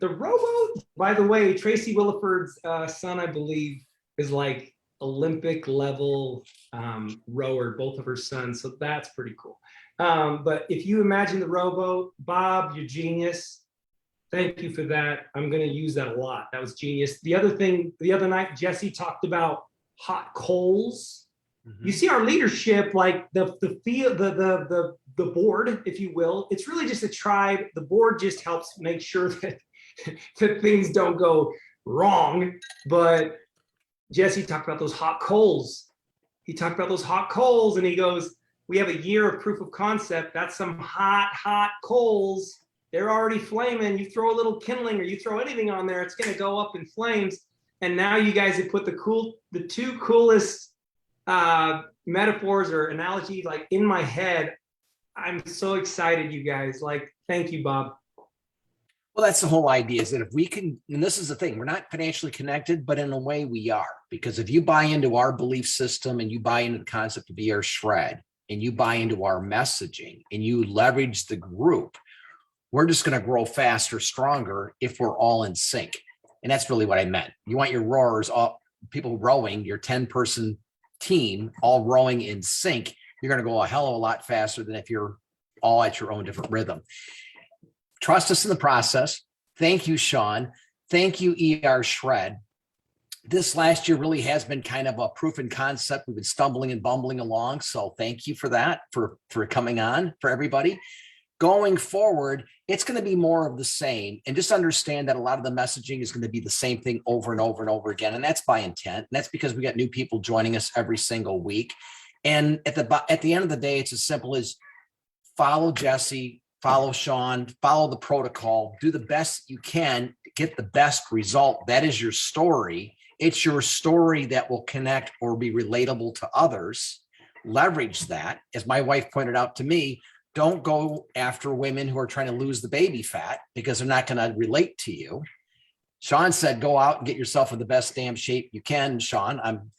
rowboat, by the way, Tracy Williford's son, I believe, is like Olympic level rower, both of her sons. So that's pretty cool. But if you imagine the rowboat, Bob, you're genius. Thank you for that. I'm going to use that a lot. That was genius. The other thing, the other night, Jesse talked about hot coals. Mm-hmm. You see our leadership, like the board, if you will. It's really just a tribe. The board just helps make sure that things don't go wrong. But Jesse talked about those hot coals. He talked about those hot coals, and he goes, we have a year of proof of concept. That's some hot coals. They're already flaming. You throw a little kindling or you throw anything on there, it's going to go up in flames. And now you guys have put the two coolest metaphors or analogies like in my head. I'm so excited, you guys. Like, thank you, Bob. Well, that's the whole idea, is that if we can, and this is the thing, we're not financially connected, but in a way we are, because if you buy into our belief system and you buy into the concept of ERSHRED and you buy into our messaging and you leverage the group, we're just going to grow faster, stronger if we're all in sync. And that's really what I meant. You want your rowers, people rowing, your 10-person team, all rowing in sync. You're going to go a hell of a lot faster than if you're all at your own different rhythm. Trust us in the process. Thank you, Sean. Thank you, ERSHRED. This last year really has been kind of a proof in concept. We've been stumbling and bumbling along. So thank you for that, for coming on, for everybody. Going forward, it's going to be more of the same, and just understand that a lot of the messaging is going to be the same thing over and over and over again. And that's by intent. And that's because we got new people joining us every single week. And at the end of the day, it's as simple as follow Jesse, follow Sean, follow the protocol, do the best you can, get the best result. That is your story. It's your story that will connect or be relatable to others. Leverage that. As my wife pointed out to me, don't go after women who are trying to lose the baby fat, because they're not going to relate to you. Sean said, go out and get yourself in the best damn shape you can, Sean. I'm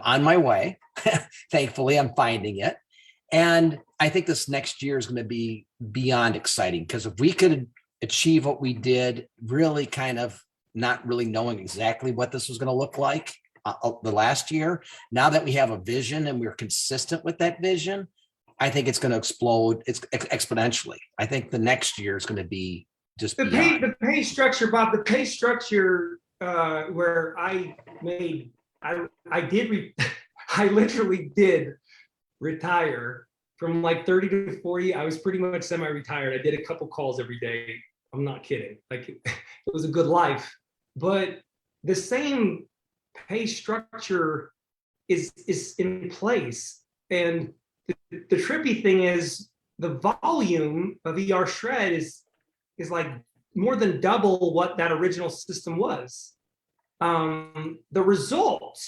on my way. Thankfully, I'm finding it. And I think this next year is going to be beyond exciting, because if we could achieve what we did, really kind of not really knowing exactly what this was going to look like the last year, now that we have a vision and we're consistent with that vision, I think it's going to explode. It's exponentially. I think the next year is going to be just the pay structure, Bob. The pay structure where I literally did retire from like 30 to 40. I was pretty much semi-retired. I did a couple calls every day. I'm not kidding. Like, it was a good life. But the same pay structure is in place, and the trippy thing is the volume of ERSHRED is like more than double what that original system was. The result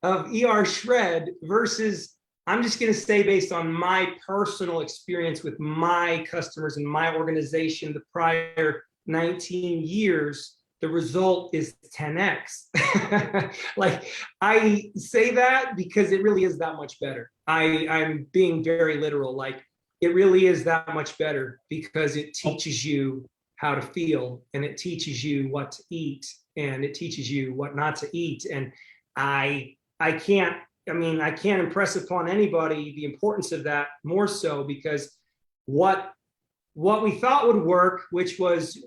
of ERSHRED versus, I'm just going to say based on my personal experience with my customers and my organization, the prior 19 years, the result is 10x. Like, I say that because it really is that much better. I'm being very literal. Like, it really is that much better because it teaches you how to feel, and it teaches you what to eat, and it teaches you what not to eat. And I can't impress upon anybody the importance of that more so, because what we thought would work, which was,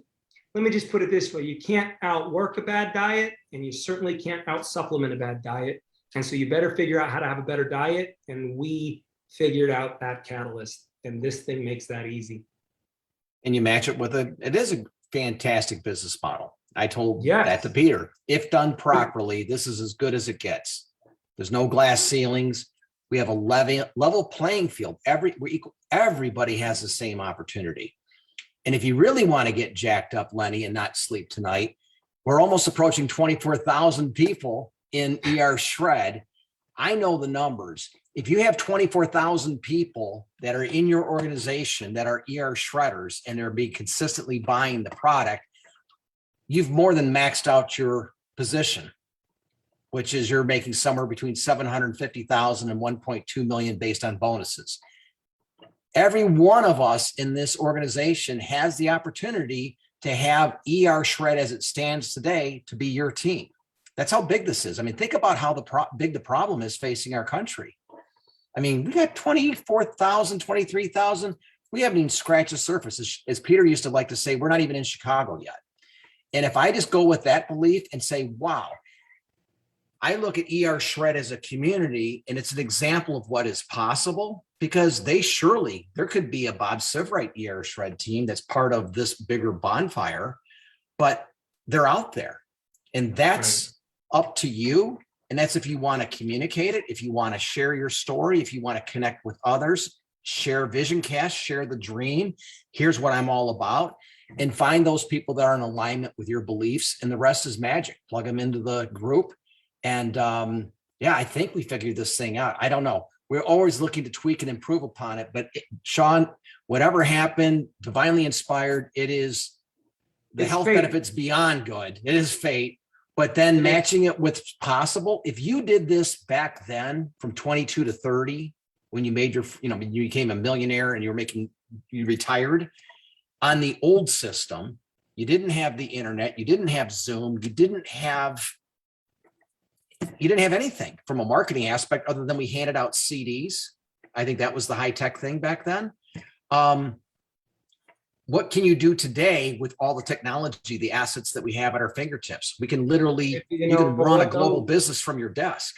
let me just put it this way, you can't outwork a bad diet, and you certainly can't out supplement a bad diet. And so you better figure out how to have a better diet. And we figured out that catalyst, and this thing makes that easy. And you match it with it is a fantastic business model. I told Yes. that to Peter. If done properly, this is as good as it gets. There's no glass ceilings. We have a level playing field. Everybody has the same opportunity. And if you really want to get jacked up, Lenny, and not sleep tonight, we're almost approaching 24,000 people in ERSHRED. I know the numbers. If you have 24,000 people that are in your organization that are ERSHREDers and they're being consistently buying the product, you've more than maxed out your position, which is you're making somewhere between 750,000 and 1.2 million based on bonuses. Every one of us in this organization has the opportunity to have ERSHRED as it stands today to be your team. That's how big this is. I mean, think about how big the problem is facing our country. I mean, we got 24,000, 23,000. We haven't even scratched the surface. As Peter used to like to say, we're not even in Chicago yet. And if I just go with that belief and say, wow, I look at ERSHRED as a community, and it's an example of what is possible, because there could be a Bob Sivrite ERSHRED team that's part of this bigger bonfire, but they're out there. And that's up to you. And that's if you want to communicate it, if you want to share your story, if you want to connect with others, share vision cast, share the dream. Here's what I'm all about. And find those people that are in alignment with your beliefs, and the rest is magic. Plug them into the group. And yeah, I think we figured this thing out. I don't know. We're always looking to tweak and improve upon it. But Sean, whatever happened, divinely inspired, it's health fate. benefits beyond good. It is fate. But then matching it with possible. If you did this back then from 22 to 30, when you made you became a millionaire and you retired on the old system, you didn't have the internet, you didn't have Zoom, you didn't have anything from a marketing aspect other than we handed out CDs. I think that was the high tech thing back then. What can you do today with all the technology, the assets that we have at our fingertips? We can literally, you can run a global business from your desk.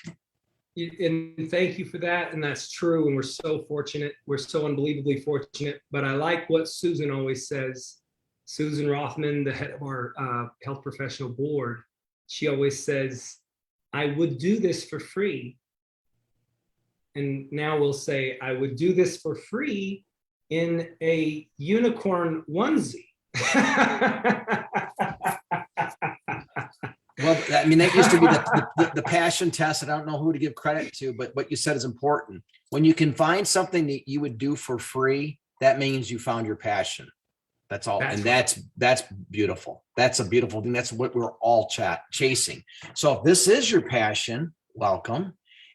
And thank you for that. And that's true. And we're so fortunate. We're so unbelievably fortunate. But I like what Susan always says. Susan Rothman, the head of our health professional board, she always says, I would do this for free. And now we'll say, I would do this for free in a unicorn onesie. Well, I mean, that used to be the passion test. I don't know who to give credit to, but what you said is important. When you can find something that you would do for free, that means you found your passion. That's all. That's beautiful. That's a beautiful thing. That's what we're all chasing. So if this is your passion, welcome.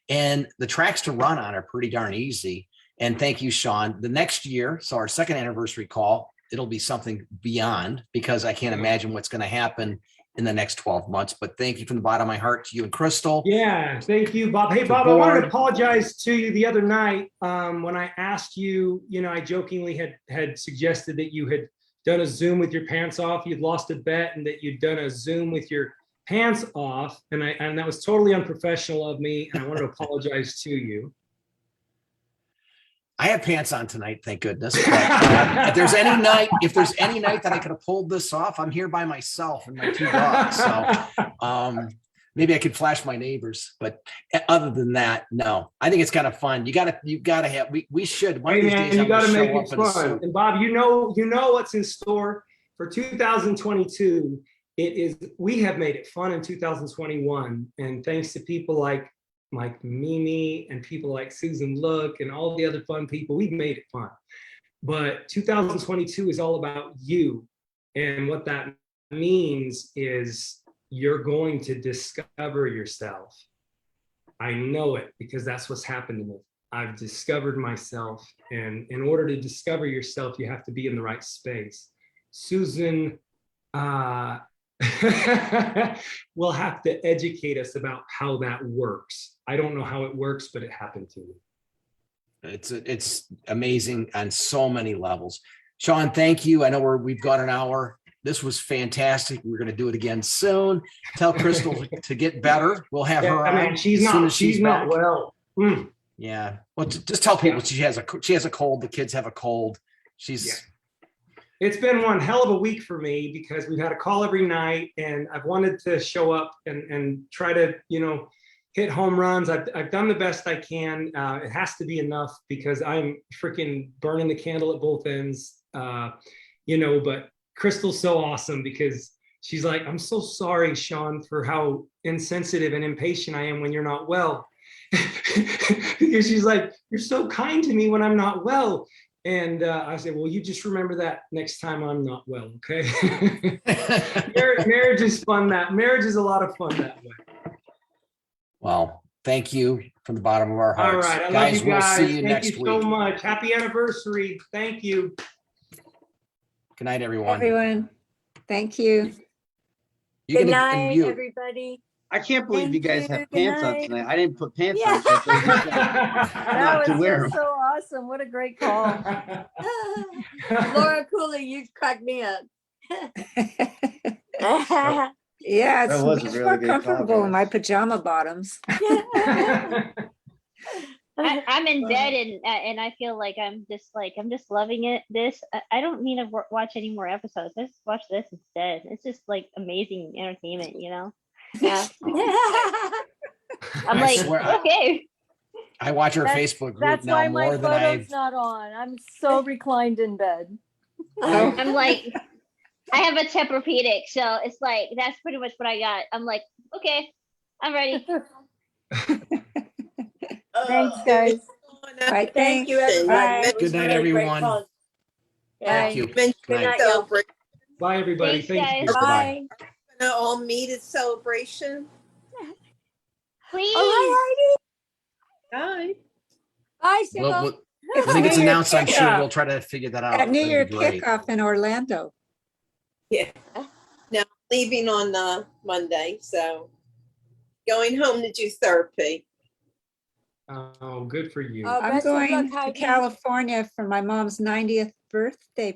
And the tracks to run on are pretty darn easy. And thank you, Sean. The next year, so our second anniversary call, it'll be something beyond, because I can't imagine what's going to happen in the next 12 months. But thank you from the bottom of my heart to you and Crystal. Yeah, thank you, Bob. Hey, Bob, I wanted to apologize to you the other night when I asked you, I jokingly had suggested that you had done a Zoom with your pants off. You'd lost a bet, and that you'd done a Zoom with your pants off. And that was totally unprofessional of me. And I wanted to apologize to you. I have pants on tonight, thank goodness. But, if there's any night that I could have pulled this off, I'm here by myself and my two dogs. So maybe I could flash my neighbors. But other than that, no. I think it's kind of fun. You gotta have. We should. One of these days, you got to make it fun. And Bob, you know what's in store for 2022. We have made it fun in 2021, and thanks to people like Mimi and people like Susan Look and all the other fun people, we've made it fun. But 2022 is all about you and what that means is you're going to discover yourself. I know it because that's what's happened to me. I've discovered myself, and in order to discover yourself, you have to be in the right space. Susan will have to educate us about how that works. I don't know how it works, but it happened to me. It's amazing on so many levels. Sean, thank you. I know we've got an hour. This was fantastic. We're going to do it again soon. Tell Crystal to get better. We'll have her on. Man, she's not well. Yeah. Well, just tell people she has a cold. The kids have a cold. It's been one hell of a week for me because we've had a call every night, and I've wanted to show up and try to, hit home runs. I've done the best I can. It has to be enough because I'm freaking burning the candle at both ends, but Crystal's so awesome because she's like, I'm so sorry, Sean, for how insensitive and impatient I am when you're not well. Because she's like, you're so kind to me when I'm not well. And I said, well, you just remember that next time I'm not well, okay? Marriage is fun. Marriage is a lot of fun that way. Well, thank you from the bottom of our hearts. All right, I guys, love you guys. We'll see you next week. Thank you so much. Happy anniversary. Thank you. Good night, everyone. Everyone, thank you. You Good can night, unmute. everybody. I can't believe Thank you guys you. have Good pants on night. tonight. I didn't put pants Yeah. on. So That not to was wear just 'em. so awesome. What a great call. Laura Cooley, you cracked me up. Yeah, That was a it's really more good call, comfortable in guys. my pajama bottoms. I'm in bed and I feel like I'm just loving it. I don't need to watch any more episodes. Let's watch this instead. It's just like amazing entertainment, Yeah. I'm I like, swear, okay. I watch our Facebook group That's now why my more than photo's not on. I'm so reclined in bed. I'm like, I have a Tempur-Pedic, so it's like that's pretty much what I got. I'm like, okay, I'm ready. Thanks, guys. Right, Thank you, thanks. everybody. Bye. That was Good night, really great everyone. fun. Thank you. Good night, y'all. Celebrate. Bye, everybody. Thanks, Thank you. guys. Bye. Gonna all meet at celebration. Please. Oh, hi, Hi. Heidi. Bye, Sybil. When it gets New Year announced, I'm sure kickoff. we'll try to figure that out. At New That'd Year be great. kickoff in Orlando. Yeah. Now leaving on Monday, so going home to do therapy. Oh, good for you. Oh, I'm best of luck, going to Heidi. California for my mom's 90th birthday